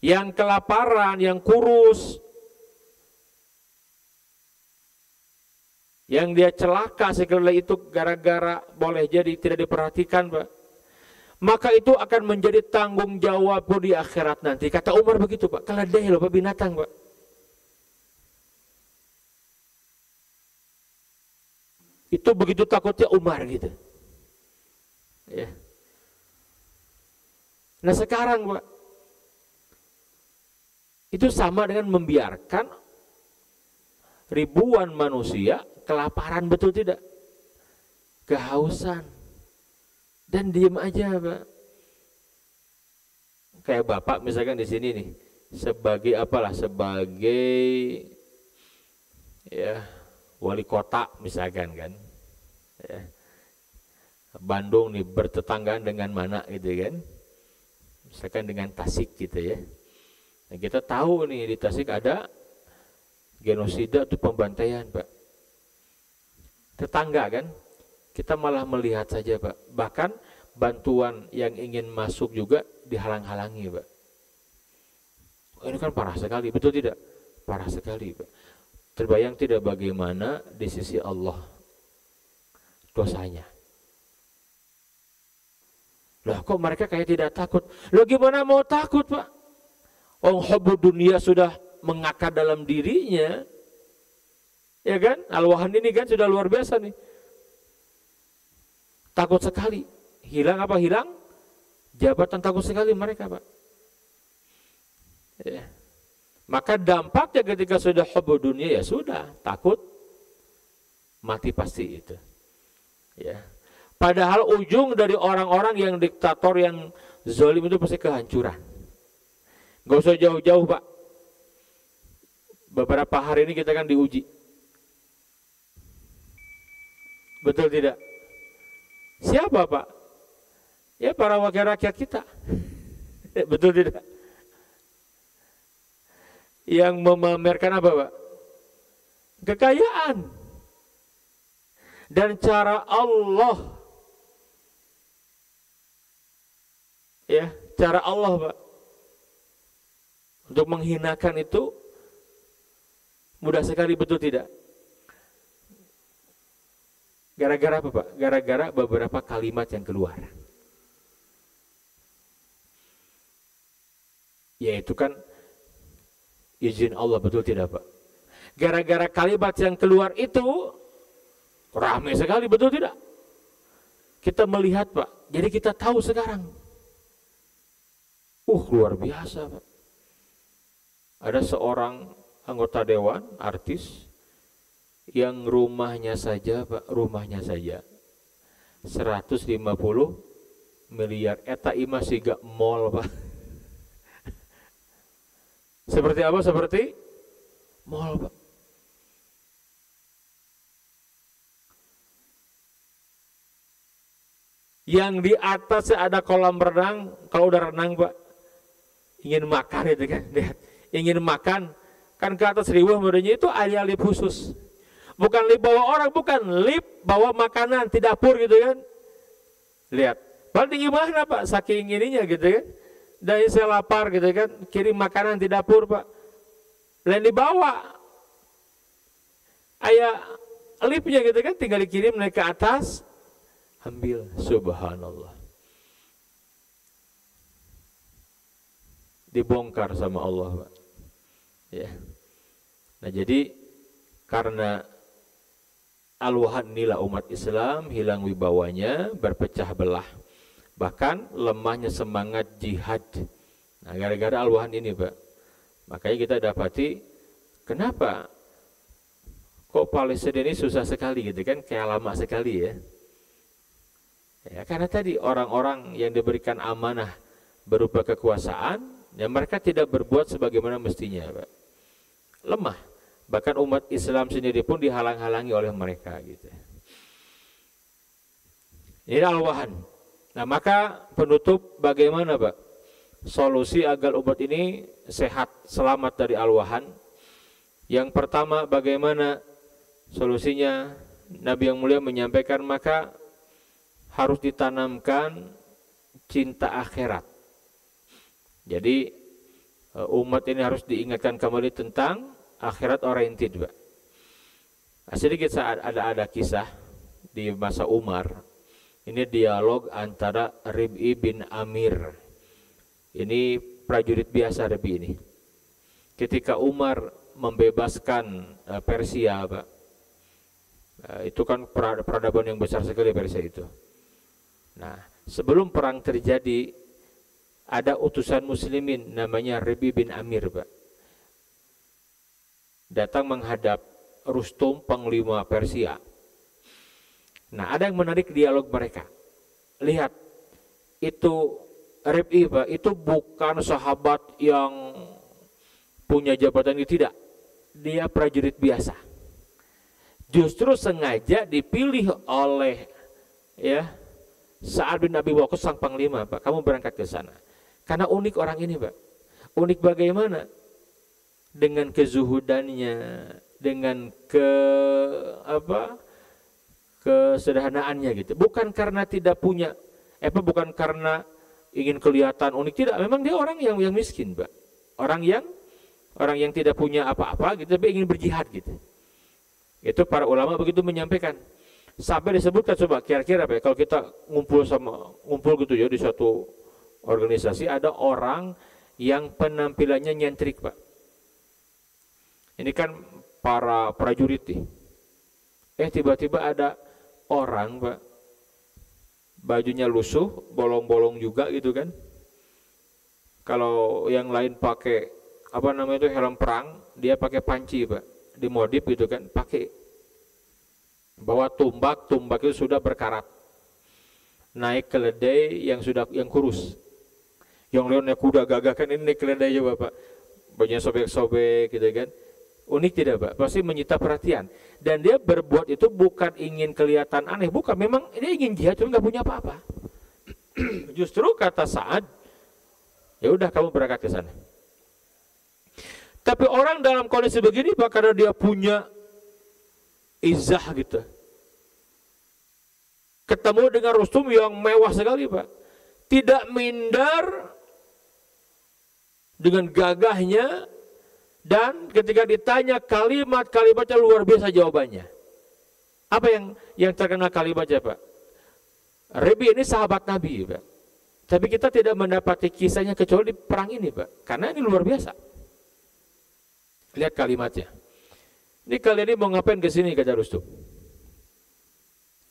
Yang kelaparan, yang kurus, yang dia celaka sekali itu gara-gara boleh jadi tidak diperhatikan, Pak. Maka itu akan menjadi tanggung jawab di akhirat nanti. Kata Umar begitu, Pak. Keledai loh, Pak, binatang, Pak. Itu begitu takutnya Umar gitu. Ya. Nah sekarang, Pak, itu sama dengan membiarkan ribuan manusia kelaparan, betul tidak? Kehausan. Dan diam aja, Pak. kayak bapak misalkan di sini nih, sebagai apalah, sebagai ya wali kota misalkan kan, ya. Bandung nih bertetanggaan dengan mana gitu kan, misalkan dengan Tasik gitu ya. Nah, kita tahu nih di Tasik ada genosida tuh, pembantaian Pak, tetangga kan, kita malah melihat saja Pak, bahkan bantuan yang ingin masuk juga dihalang-halangi Pak. Oh, ini kan parah sekali, betul tidak? Parah sekali Pak. Terbayang tidak bagaimana di sisi Allah dosanya. Loh, kok mereka kayak tidak takut? Loh, gimana mau takut Pak? Oh, hubbu dunia sudah mengakar dalam dirinya, ya kan? Al-Wahan ini kan sudah luar biasa nih, takut sekali. Hilang apa hilang? Jabatan, takut sekali mereka Pak. Ya. Maka dampaknya ketika sudah hubbu dunia, ya sudah, takut mati pasti itu. Ya. Padahal ujung dari orang-orang yang diktator, yang zalim itu pasti kehancuran. Gak usah jauh-jauh Pak. Beberapa hari ini kita kan diuji. Betul tidak? Siapa Pak? Ya para wakil rakyat kita. Betul tidak? Yang memamerkan apa Pak? Kekayaan. Dan cara Allah, ya, cara Allah Pak, untuk menghinakan itu mudah sekali, betul tidak? Gara-gara apa Pak? Gara-gara beberapa kalimat yang keluar. Yaitu kan izin Allah, betul tidak Pak? Gara-gara kalimat yang keluar itu ramai sekali, betul tidak? Kita melihat Pak, jadi kita tahu sekarang. Luar biasa Pak. Ada seorang anggota dewan, artis, yang rumahnya saja Pak, rumahnya saja 150 miliar. Eta ima siga mall Pak. Seperti apa? Seperti mall Pak. Yang di atas ada kolam renang, kalau udah renang Pak, ingin makan itu kan, lihat, ingin makan, kan ke atas riwah modelnya itu area lip khusus. Bukan lip bawa orang, bukan lip bawa makanan, di dapur gitu kan. Lihat, paling gimana Pak, saking ininya gitu kan. Dan saya lapar gitu kan, kirim makanan di dapur Pak. Lain dibawa. Ayah lipnya gitu kan, tinggal dikirim naik ke atas, ambil, subhanallah. Dibongkar sama Allah Pak. Ya. Nah jadi karena Al-Wahan inilah umat Islam hilang wibawanya, berpecah belah, bahkan lemahnya semangat jihad. Nah gara-gara Al-Wahan ini Pak, makanya kita dapati kenapa kok Palestina ini susah sekali gitu kan, kayak lama sekali ya. Ya karena tadi orang-orang yang diberikan amanah berupa kekuasaan, ya mereka tidak berbuat sebagaimana mestinya Pak. Lemah. Bahkan umat Islam sendiri pun dihalang-halangi oleh mereka gitu. Ini Al-Wahan. Nah maka penutup bagaimana Pak? Solusi agar umat ini sehat, selamat dari Al-Wahan. Yang pertama bagaimana solusinya? Nabi yang mulia menyampaikan, maka harus ditanamkan cinta akhirat. Jadi umat ini harus diingatkan kembali tentang akhirat oriented Pak. Sedikit saat ada kisah di masa Umar. Ini dialog antara Rib'i bin Amir. Ini prajurit biasa Rib'i ini. Ketika Umar membebaskan Persia Pak. Itu kan peradaban yang besar sekali Persia itu. Nah, sebelum perang terjadi, ada utusan muslimin namanya Rib'i bin Amir Pak. Datang menghadap Rustum, panglima Persia. Nah, ada yang menarik dialog mereka. Lihat, itu Rib'i Pak, itu bukan sahabat yang punya jabatan itu, tidak. Dia prajurit biasa. Justru sengaja dipilih oleh Sa'ad bin Abi Waqqas sang panglima, Pak. Kamu berangkat ke sana. Karena unik orang ini, Pak. Unik bagaimana? Dengan kezuhudannya, dengan kesederhanaannya gitu. Bukan karena tidak punya, bukan karena ingin kelihatan unik, tidak. Memang dia orang yang miskin, Pak. Orang yang tidak punya apa-apa gitu, tapi ingin berjihad gitu. Itu para ulama begitu menyampaikan. Sampai disebutkan, coba kira-kira Pak, kalau kita ngumpul gitu ya di satu organisasi, ada orang yang penampilannya nyentrik, Pak. Ini kan para prajurit nih. Tiba-tiba ada orang, Pak, bajunya lusuh, bolong-bolong juga gitu kan. Kalau yang lain pakai helm perang, dia pakai panci, Pak, dimodif gitu kan, pakai bawa tumbak itu sudah berkarat, naik keledai yang kurus, yang lain naik kuda gagah kan, ini naik keledai juga, Pak, bajunya sobek-sobek gitu kan. Unik tidak, Pak? Pasti menyita perhatian. Dan dia berbuat itu bukan ingin kelihatan aneh, bukan, memang dia ingin jihad, cuma nggak punya apa-apa. Justru kata Sa'ad, ya udah kamu berangkat ke sana. Tapi orang dalam kondisi begini, Pak, karena dia punya izah gitu, ketemu dengan Rustum yang mewah sekali, Pak, tidak minder dengan gagahnya, dan ketika ditanya kalimatnya luar biasa jawabannya. Apa yang terkenal kalimatnya, Pak? Rib'i ini sahabat Nabi, Pak, tapi kita tidak mendapati kisahnya kecuali di perang ini, Pak, karena ini luar biasa. Lihat kalimatnya. Ini kalian ini mau ngapain ke sini, kata Rustum?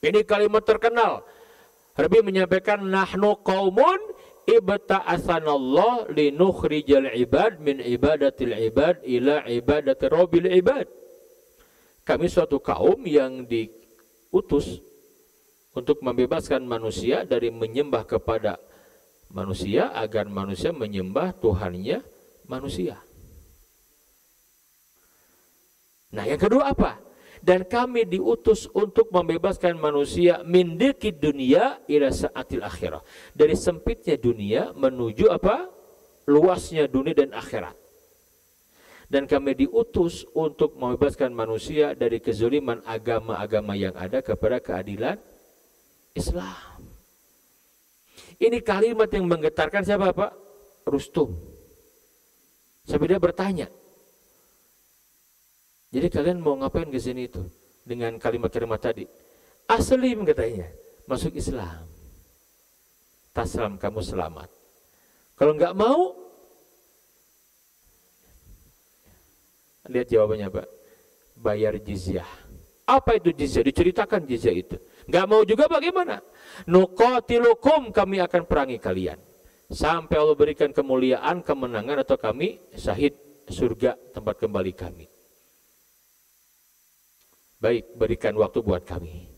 Ini kalimat terkenal. Rib'i menyampaikan, nahnu qaumun ibta'atsanallah linukhrijal ibad min ibadatil ibad ila ibadati rabbil ibad. Kami suatu kaum yang diutus untuk membebaskan manusia dari menyembah kepada manusia agar manusia menyembah Tuhannya manusia. Nah, yang kedua apa? Dan kami diutus untuk membebaskan manusia min diqid dunia ila sa'atil akhirah. Dari sempitnya dunia menuju apa? Luasnya dunia dan akhirat. Dan kami diutus untuk membebaskan manusia dari kezaliman agama-agama yang ada kepada keadilan Islam. Ini kalimat yang menggetarkan siapa, Pak? Rustum. Sampai dia bertanya, jadi kalian mau ngapain ke sini itu? Dengan kalimat-kalimat tadi. Aslim katanya, masuk Islam. Taslam, kamu selamat. Kalau enggak mau, lihat jawabannya, Pak. Bayar jizyah. Apa itu jizyah? Diceritakan jizyah itu. Enggak mau juga bagaimana? Nuqatilukum, kami akan perangi kalian. Sampai Allah berikan kemuliaan, kemenangan, atau kami syahid, surga tempat kembali kami. Baik, berikan waktu buat kami.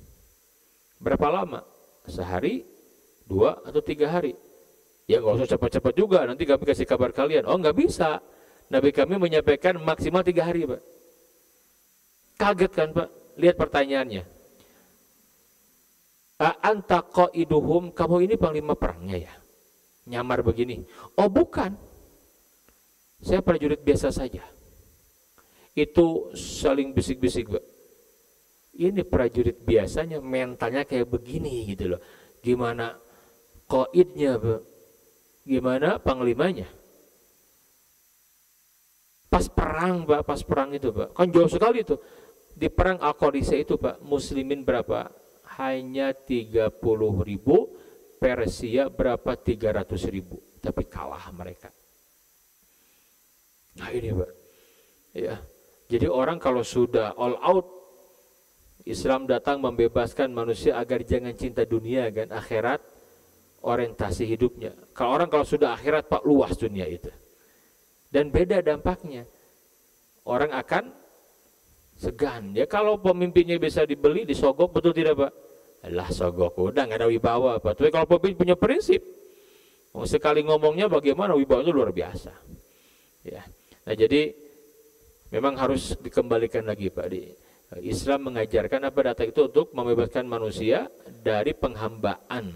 Berapa lama? Sehari, 2 atau 3 hari? Ya nggak usah cepat-cepat juga, nanti kami kasih kabar kalian. Oh, nggak bisa. Nabi kami menyampaikan maksimal 3 hari, Pak. Kaget kan, Pak? Lihat pertanyaannya. Anta qaiduhum, kamu ini panglima perangnya ya? Nyamar begini. Oh, bukan. Saya prajurit biasa saja. Itu saling bisik-bisik, Pak. Ini prajurit biasanya mentalnya kayak begini gitu loh. Gimana qaidnya, Pak? Gimana panglimanya? Pas perang, Pak, pas perang itu, Pak. Kan jauh sekali itu. Di perang Al-Qadisiyah itu, Pak, muslimin berapa? Hanya 30.000, Persia berapa? 300.000. Tapi kalah mereka. Nah ini, Pak. Ya. Jadi orang kalau sudah all out, Islam datang membebaskan manusia agar jangan cinta dunia kan, akhirat orientasi hidupnya. Kalau sudah akhirat, Pak, luas dunia itu. Dan beda dampaknya. Orang akan segan. Ya kalau pemimpinnya bisa dibeli, disogok, betul tidak, Pak? Alah, sogok udah nggak ada wibawa, Pak. Tapi kalau pemimpin punya prinsip, Sekali ngomongnya bagaimana wibawanya luar biasa. Ya. Nah, jadi memang harus dikembalikan lagi Pak. Islam mengajarkan apa data itu untuk membebaskan manusia dari penghambaan,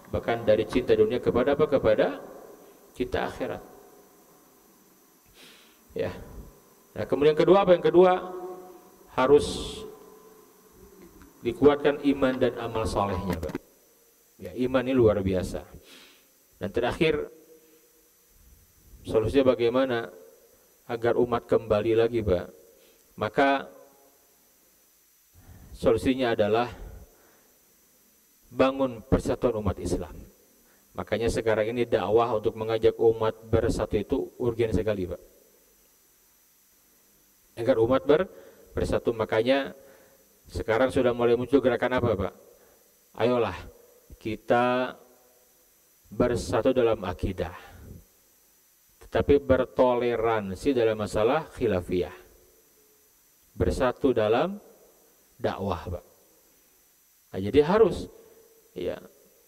bahkan dari cinta dunia kepada apa? Kepada cinta akhirat. Ya. Nah, kemudian kedua apa? Yang kedua harus dikuatkan iman dan amal solehnya Pak. Ya, iman ini luar biasa. Dan terakhir, solusinya bagaimana agar umat kembali lagi Pak? Maka solusinya adalah bangun persatuan umat Islam. Makanya sekarang ini dakwah untuk mengajak umat bersatu itu urgen sekali Pak. Agar umat bersatu, makanya sekarang sudah mulai muncul gerakan apa Pak? Ayolah kita bersatu dalam akidah, tetapi bertoleransi dalam masalah khilafiyah. Bersatu dalam dakwah Pak. Nah, jadi harus ya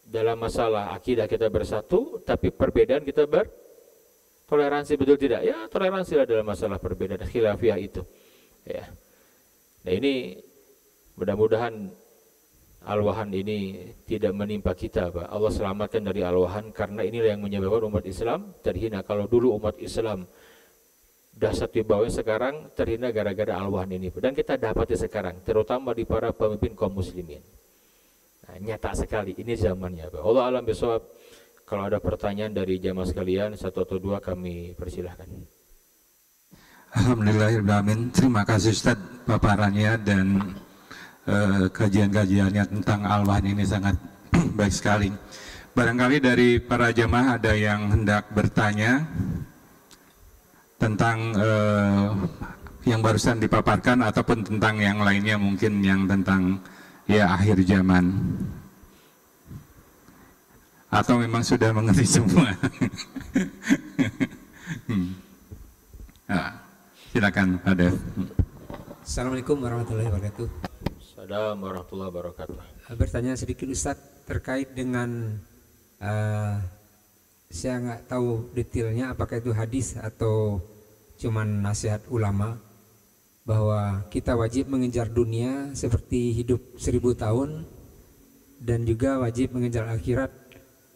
dalam masalah akidah kita bersatu, tapi perbedaan kita bertoleransi, betul tidak? Ya, toleransilah dalam masalah perbedaan khilafiyah itu. Ya. Nah, ini mudah-mudahan al-wahan ini tidak menimpa kita Pak. Allah selamatkan dari al-wahan, karena inilah yang menyebabkan umat Islam terhina. Kalau dulu umat Islam dasar di bawah, sekarang terhina gara-gara al-wahan ini. Dan kita dapati sekarang, terutama di para pemimpin kaum muslimin. Nah, nyata sekali, ini zamannya Pak. Allah alam bisawab. Kalau ada pertanyaan dari jamaah sekalian, satu atau dua kami persilahkan. Alhamdulillahirrahmanirrahim. Terima kasih Ustaz paparannya dan kajian-kajiannya tentang al-wahan ini sangat baik sekali. Barangkali dari para jamaah ada yang hendak bertanya tentang yang barusan dipaparkan, ataupun tentang yang lainnya, mungkin yang tentang ya akhir zaman, atau memang sudah mengerti semua. Nah, silakan Pak Dev. Assalamualaikum warahmatullahi wabarakatuh. Assalamualaikum warahmatullahi wabarakatuh. Bertanya sedikit Ustadz terkait dengan saya nggak tahu detailnya apakah itu hadis atau cuman nasihat ulama bahwa kita wajib mengejar dunia seperti hidup 1000 tahun, dan juga wajib mengejar akhirat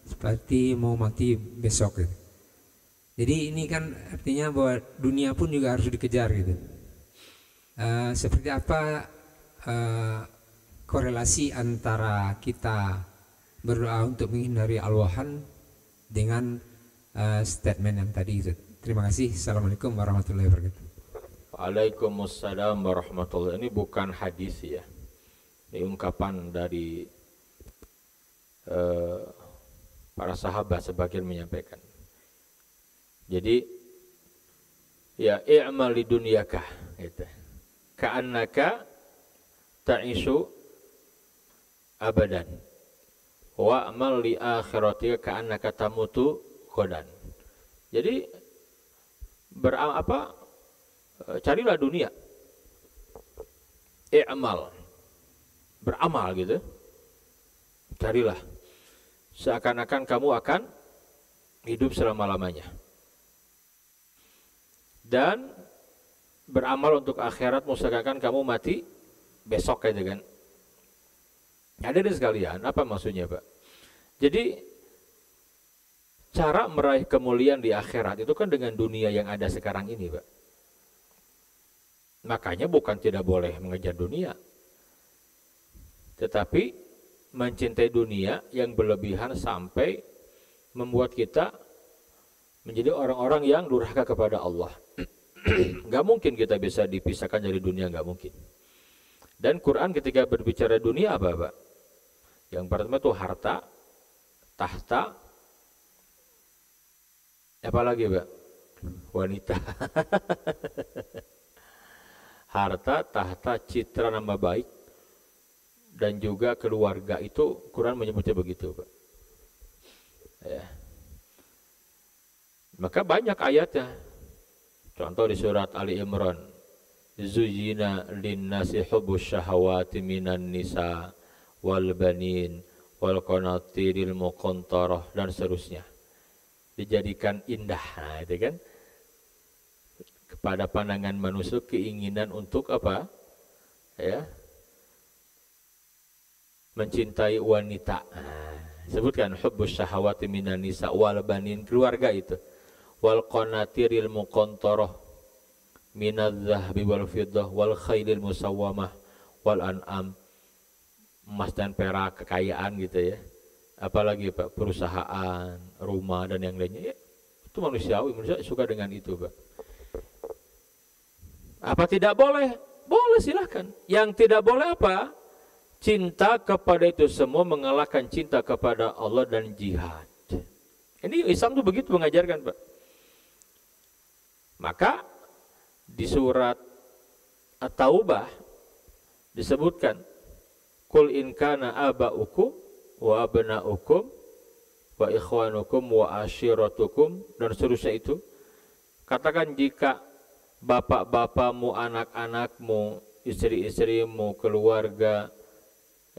seperti mau mati besok gitu. Jadi ini kan artinya bahwa dunia pun juga harus dikejar gitu. Seperti apa korelasi antara kita berdoa untuk menghindari al-wahan dengan statement yang tadi itu. Terima kasih. Assalamualaikum warahmatullahi wabarakatuh. Waalaikumsalam warahmatullahi. Ini bukan hadis ya. Ini ungkapan dari para sahabat sebagian menyampaikan. Jadi ya i'mal li dunyaka gitu. Ka'annaka ta'ishu abadan wa amal li akhiratika ka'annaka tamutu ghadan. Jadi carilah dunia, i'mal, beramal gitu, carilah seakan-akan kamu akan hidup selama-lamanya, dan beramal untuk akhiratmu seakan-akan kamu mati besok gitu kan. Hadirin sekalian, apa maksudnya Pak? Jadi cara meraih kemuliaan di akhirat itu kan dengan dunia yang ada sekarang ini Pak. Makanya bukan tidak boleh mengejar dunia, tetapi mencintai dunia yang berlebihan sampai membuat kita menjadi orang-orang yang durhaka kepada Allah. Gak mungkin kita bisa dipisahkan dari dunia, gak mungkin. Dan Quran ketika berbicara dunia apa Pak? Yang pertama itu harta, tahta, apa lagi Pak? Wanita. Harta, tahta, citra, nama baik, dan juga keluarga, itu Quran menyebutnya begitu Pak. Ya. Maka banyak ayatnya. Contoh di surat Ali Imran, Zuyyina linnasi hubbus syahawati minan nisa wal banin wal qanatiril muqantarah, dan seterusnya. dijadikan indah. Nah, itu kan kepada pandangan manusia keinginan untuk apa? Ya. Mencintai wanita. Sebutkan hubbus syahawati minan nisa wal banin, keluarga itu. Wal qanatiril muqantarah minadz zahabi wal fiddah wal khailil musawwamah wal an'am, emas dan perak, kekayaan gitu ya. Apalagi Pak, perusahaan, rumah dan yang lainnya ya, itu manusiawi, manusia suka dengan itu Pak. Apa tidak boleh? Boleh, silahkan. Yang tidak boleh apa? Cinta kepada itu semua mengalahkan cinta kepada Allah dan jihad. Ini Islam tuh begitu mengajarkan Pak. Maka di surat At-Taubah disebutkan, Qul in kana aba'ukum wa abna'ukum wa ikhwanukum wa ashiratukum, dan seterusnya itu. Katakan jika bapak-bapakmu, anak-anakmu, istri-istrimu, keluarga,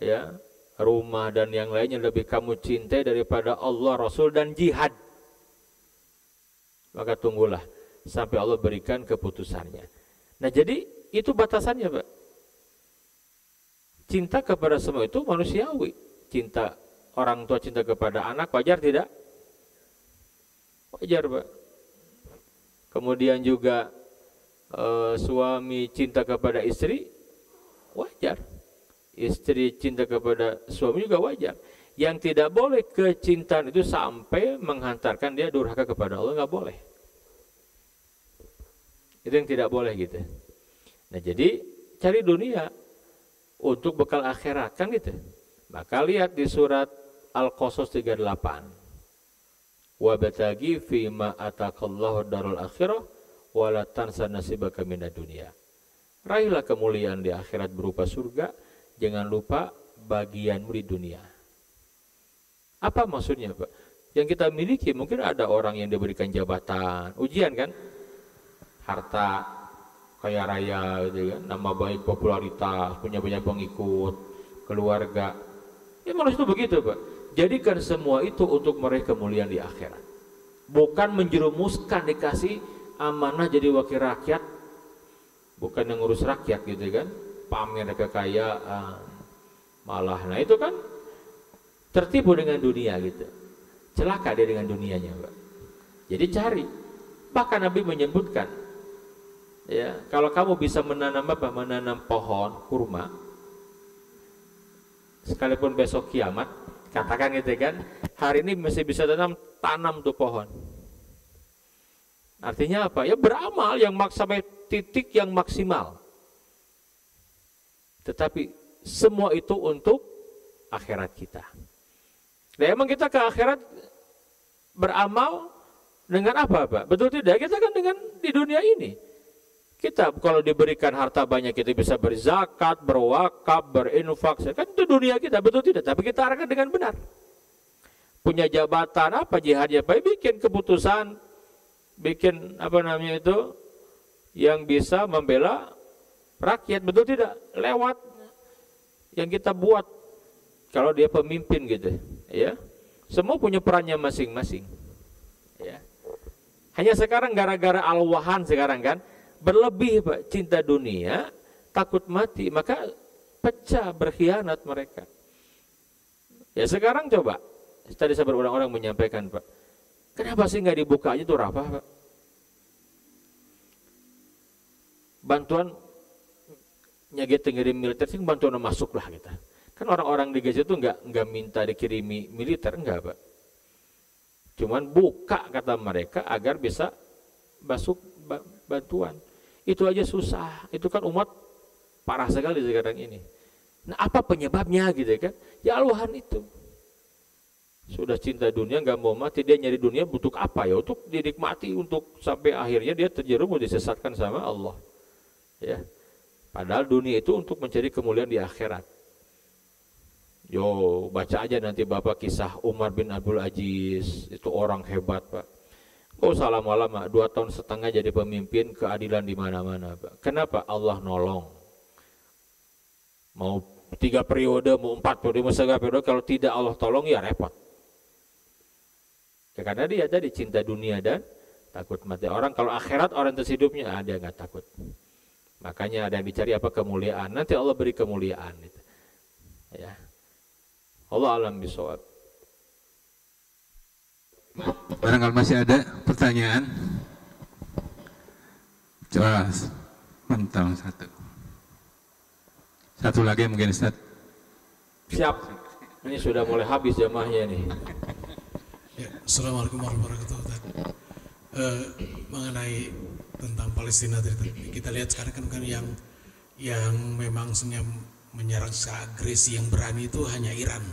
ya, rumah dan yang lainnya lebih kamu cintai daripada Allah, Rasul dan jihad, maka tunggulah sampai Allah berikan keputusannya. Nah, jadi itu batasannya Pak. Cinta kepada semua itu manusiawi. Cinta orang tua, cinta kepada anak, wajar tidak? Wajar Pak. Kemudian juga suami cinta kepada istri, wajar. Istri cinta kepada suami juga wajar. Yang tidak boleh kecintaan itu sampai menghantarkan dia durhaka kepada Allah, nggak boleh. Itu yang tidak boleh gitu. Nah, jadi cari dunia untuk bekal akhirat kan gitu. Maka lihat di surat Al-Qasas 38. Wa batagi fi ma ataqallahu darul akhirah wa la tansa nasibaka minad dunya. Raihlah kemuliaan di akhirat berupa surga, jangan lupa bagianmu di dunia. Apa maksudnya Pak? Yang kita miliki, mungkin ada orang yang diberikan jabatan, ujian kan? Harta, kaya raya gitu kan, nama baik, popularitas, punya banyak pengikut, keluarga. Ya manusia itu begitu Pak. Jadikan semua itu untuk meraih kemuliaan di akhirat. Bukan menjerumuskan dikasih amanah jadi wakil rakyat, bukan yang ngurus rakyat gitu kan, pamer kekayaan, malah. Nah itu kan tertipu dengan dunia gitu. Celaka dia dengan dunianya Pak. Jadi cari. Bahkan Nabi menyebutkan, ya, kalau kamu bisa menanam apa? Menanam pohon kurma, sekalipun besok kiamat, katakan gitu kan, hari ini masih bisa tanam tuh pohon. Artinya apa? Ya beramal yang sampai titik yang maksimal. Tetapi semua itu untuk akhirat kita. Nah, emang kita ke akhirat beramal dengan apa Pak? Betul tidak? Kita kan dengan di dunia ini. Kita kalau diberikan harta banyak, kita bisa berzakat, berwakaf, berinfak, kan itu dunia kita, betul tidak? Tapi kita arahkan dengan benar. Punya jabatan apa, jihadnya Pak? Bikin keputusan, bikin apa namanya itu, yang bisa membela rakyat, betul tidak? Lewat yang kita buat. Kalau dia pemimpin gitu, ya, semua punya perannya masing-masing. Ya. Hanya sekarang gara-gara al-wahan sekarang kan, berlebih Pak, cinta dunia, takut mati, maka pecah, berkhianat mereka. Ya sekarang coba, tadi saya berulang-ulang menyampaikan Pak, kenapa sih nggak dibuka aja tuh Rafah Pak? Bantuan nyagit ngirim militer sih, bantuan masuk lah kita. Kan orang-orang di Gaza itu nggak minta dikirimi militer, enggak Pak. Cuman buka kata mereka agar bisa masuk bantuan. Itu aja susah. Itu kan umat parah sekali sekarang ini. Nah apa penyebabnya gitu kan? Ya aluhan itu. Sudah cinta dunia nggak mau mati, dia nyari dunia butuh apa ya? Untuk dinikmati, untuk sampai akhirnya dia terjerumus disesatkan sama Allah. Ya. Padahal dunia itu untuk mencari kemuliaan di akhirat. Yo, baca aja nanti Bapak kisah Umar bin Abdul Aziz, itu orang hebat Pak. Oh usah lama-lama, 2 tahun setengah jadi pemimpin, keadilan di mana-mana Pak. Kenapa? Allah nolong. Mau 3 periode, mau 4 periode, mau 3 periode, kalau tidak Allah tolong ya repot. Ya, karena dia tadi cinta dunia dan takut mati. Orang kalau akhirat orientasi hidupnya dia nggak takut. Makanya ada yang dicari apa? Kemuliaan. Nanti Allah beri kemuliaan. Gitu. Ya. Allah alam bisawab. Barangkali masih ada pertanyaan. Coba mental satu lagi mungkin Ustaz. Siap. Ini sudah mulai habis jamaahnya nih. Ya, Assalamualaikum warahmatullahi wabarakatuh. Mengenai tentang Palestina tadi, kita lihat sekarang kan yang memang sebenarnya menyerang secara agresi yang berani itu hanya Iran.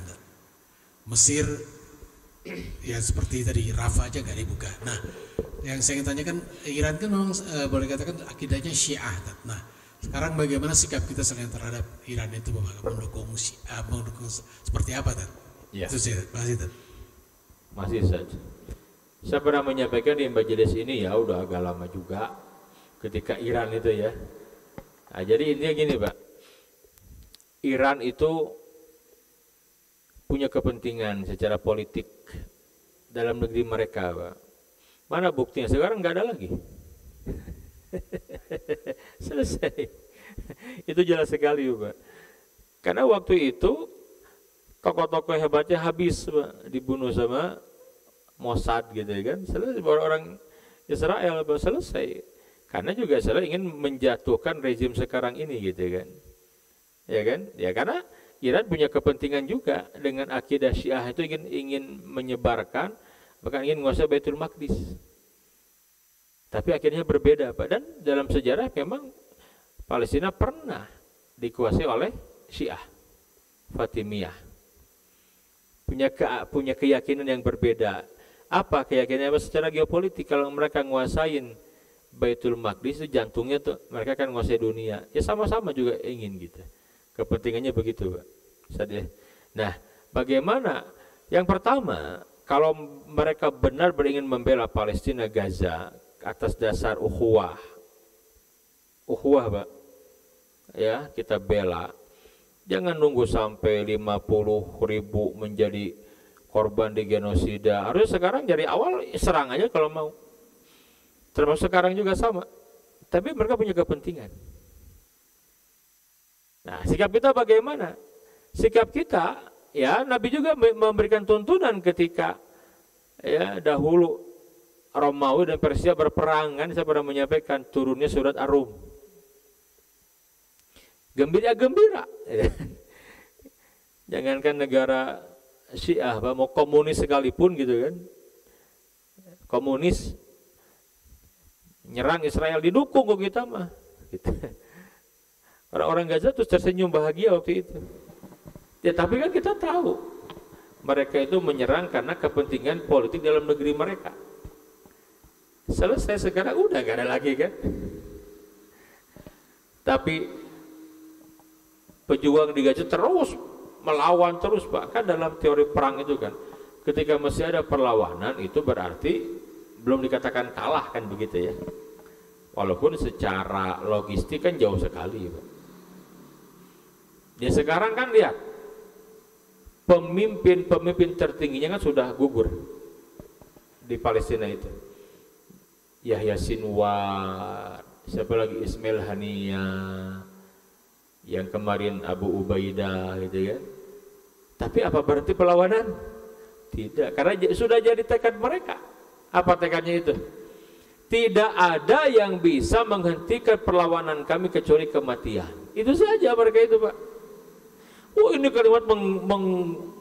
Mesir ya seperti tadi Rafah aja gak dibuka. Nah, yang saya ingin tanyakan, Iran kan memang boleh katakan akidahnya Syiah. Nah, sekarang bagaimana sikap kita selain terhadap Iran itu, mendukung Syiah, mendukung seperti apa kan? Ya. Itu sih, Masih saja. Saya pernah menyampaikan di majelis ini ya, udah agak lama juga ketika Iran itu ya. Nah, jadi intinya gini Pak, Iran itu punya kepentingan secara politik dalam negeri mereka Pak. Mana buktinya? Sekarang nggak ada lagi. Selesai. Itu jelas sekali Pak. Karena waktu itu tokoh-tokoh hebatnya habis Pak, dibunuh sama Mossad gitu ya kan. Selesai, orang Israel Pak, selesai. Karena juga Israel ingin menjatuhkan rezim sekarang ini gitu kan. Ya kan? Ya karena Iran punya kepentingan juga dengan akidah Syiah itu ingin menyebarkan, bahkan ingin menguasai Baitul Maqdis. Tapi akhirnya berbeda Pak. Dan dalam sejarah memang Palestina pernah dikuasai oleh Syiah Fatimiyah. Punya keyakinan yang berbeda. Apa keyakinan secara geopolitik? Kalau mereka nguasain Baitul Maqdis itu jantungnya tuh mereka kan nguasai dunia. Ya sama-sama juga ingin gitu. Kepentingannya begitu Pak. Nah, bagaimana? Yang pertama, kalau mereka benar ingin membela Palestina Gaza atas dasar ukhuwah Pak, ya kita bela. Jangan nunggu sampai 50.000 menjadi korban di genosida. Harus sekarang dari awal serang aja kalau mau. Termasuk sekarang juga sama. Tapi mereka punya kepentingan. Nah, sikap kita bagaimana? Sikap kita, ya Nabi juga memberikan tuntunan ketika ya dahulu Romawi dan Persia berperang kan, saya pernah menyampaikan turunnya surat Ar-Rum. Gembira-gembira. Ya. Jangankan negara Syiah, mau komunis sekalipun gitu kan. Komunis nyerang Israel didukung kok kita mah. Gitu. Orang-orang Gaza terus tersenyum bahagia waktu itu. Ya tapi kan kita tahu mereka itu menyerang karena kepentingan politik dalam negeri mereka. Selesai sekarang udah gak ada lagi kan. Tapi pejuang di Gaza terus melawan terus Pak. Kan dalam teori perang itu kan, ketika masih ada perlawanan itu berarti belum dikatakan kalah kan begitu ya. Walaupun secara logistik kan jauh sekali Pak. Ya sekarang kan lihat, pemimpin tertingginya kan sudah gugur di Palestina itu. Yahya Sinwar, siapa lagi, Ismail Haniyah, yang kemarin Abu Ubaidah gitu kan. Tapi apa berarti perlawanan? Tidak, karena sudah jadi tekad mereka. Apa tekadnya itu? Tidak ada yang bisa menghentikan perlawanan kami kecuali kematian. Itu saja mereka itu Pak. Oh ini kalimat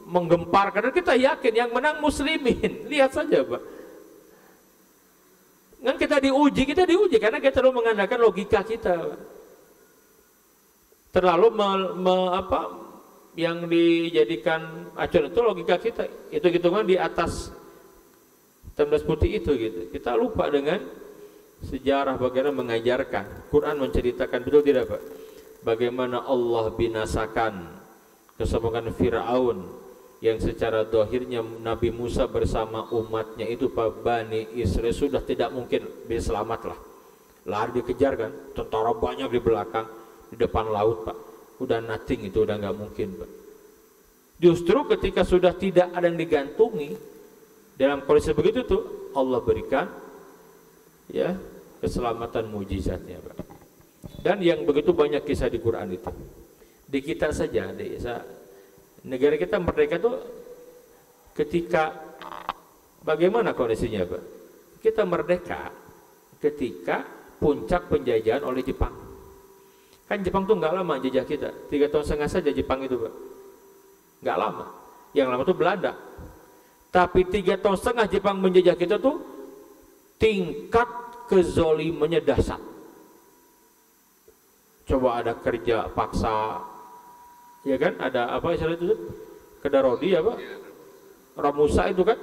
menggempar karena kita yakin yang menang muslimin. Lihat saja Pak. Kan kita diuji karena kita terlalu mengandalkan logika kita Pak. Terlalu yang dijadikan acuan itu logika kita. Itu hitungan di atas 19 putih itu gitu. Kita lupa dengan sejarah bagaimana mengajarkan. Quran menceritakan, betul tidak Pak? Bagaimana Allah binasakan kesombongan Fir'aun yang secara dohirnya Nabi Musa bersama umatnya itu Pak Bani Israel sudah tidak mungkin bisa selamat lah. Lari dikejar kan, tentara banyak di belakang, di depan laut Pak. Udah nothing itu, udah nggak mungkin Pak. Justru ketika sudah tidak ada yang digantungi, Dalam kondisi begitu tuh Allah berikan ya keselamatan mujizatnya, Pak. Dan yang begitu banyak kisah di Quran itu. Di kita saja, di negara kita merdeka tuh ketika bagaimana kondisinya, Pak? Kita merdeka ketika puncak penjajahan oleh Jepang. Kan Jepang tuh nggak lama jajah kita, 3,5 tahun saja Jepang itu, Pak. Nggak lama. Yang lama tuh Belanda. Tapi 3,5 tahun Jepang menjajah kita tuh tingkat kezolimannya dahsyat. Coba ada kerja paksa, ya kan? Ada apa istilah itu? Kedarodi ya, Pak? Ramusa itu kan?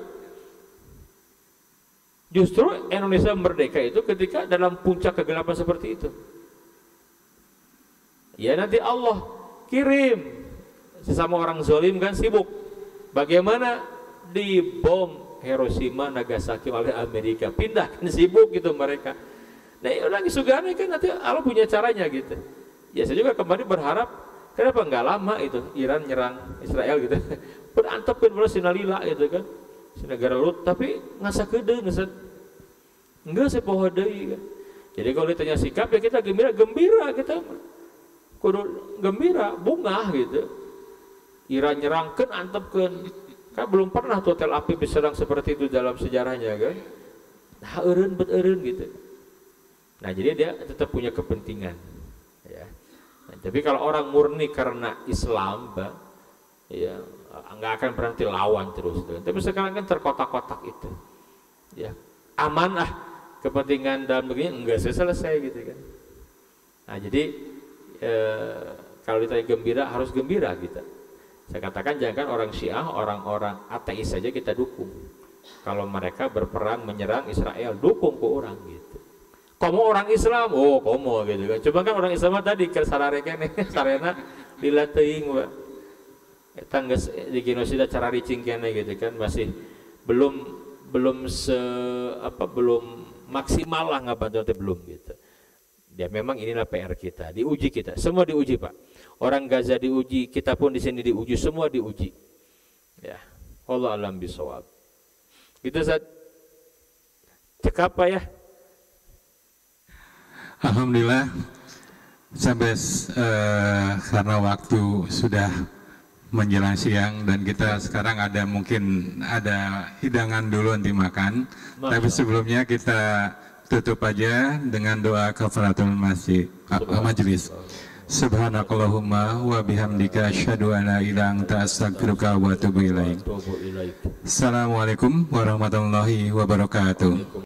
Justru Indonesia merdeka itu ketika dalam puncak kegelapan seperti itu. Ya nanti Allah kirim sesama orang zolim kan sibuk. Bagaimana dibom Hiroshima Nagasaki oleh Amerika, pindahkan sibuk gitu mereka. Nah lagi sugane kan nanti Allah punya caranya gitu. Ya saya juga kembali berharap kenapa nggak lama itu Iran nyerang Israel gitu. Berantepkan bola sinalila gitu kan. Negara Lut tapi ngasa kede ngeset enggak sepoho deui kan. Jadi kalau ditanya sikap ya kita gembira kita kudu gembira bungah gitu. Iran nyerangkeun antepkeun kan belum pernah tuh Tel Aviv diserang seperti itu dalam sejarahnya kan. Nah eureun bet eureun gitu. Nah jadi dia tetap punya kepentingan ya. Nah, tapi kalau orang murni karena Islam Pak, ya nggak akan berhenti lawan terus tuh. Tapi sekarang kan terkotak-kotak itu ya aman lah kepentingan dalam begini enggak selesai gitu kan. Nah jadi kalau ditanya gembira harus gembira kita. Saya katakan jangan orang Syiah, orang-orang ateis saja kita dukung. Kalau mereka berperang menyerang Israel, dukung ke orang gitu. Kamu orang Islam, oh komo gitu kan. Cuma kan orang Islam tadi ke sarareken sarena dilateuing Pak. Eta geus di genosida cara ricing kene gitu kan masih belum maksimal lah ngabantu belum gitu. Ya memang inilah PR kita, diuji kita, semua diuji Pak. Orang Gaza diuji, kita pun di sini diuji, semua diuji. Ya, Allah alam bisawab. Itu saat cekap Pak ya. Alhamdulillah sampai karena waktu sudah menjelang siang dan kita sekarang mungkin ada hidangan dulu nanti makan. Tapi sebelumnya kita tutup aja dengan doa kafaratul majlis. Subhanakallahumma wa bihamdika asyhadu an la ilaha illa anta astaghfiruka wa atubu ilaik. Assalamualaikum warahmatullahi wabarakatuh.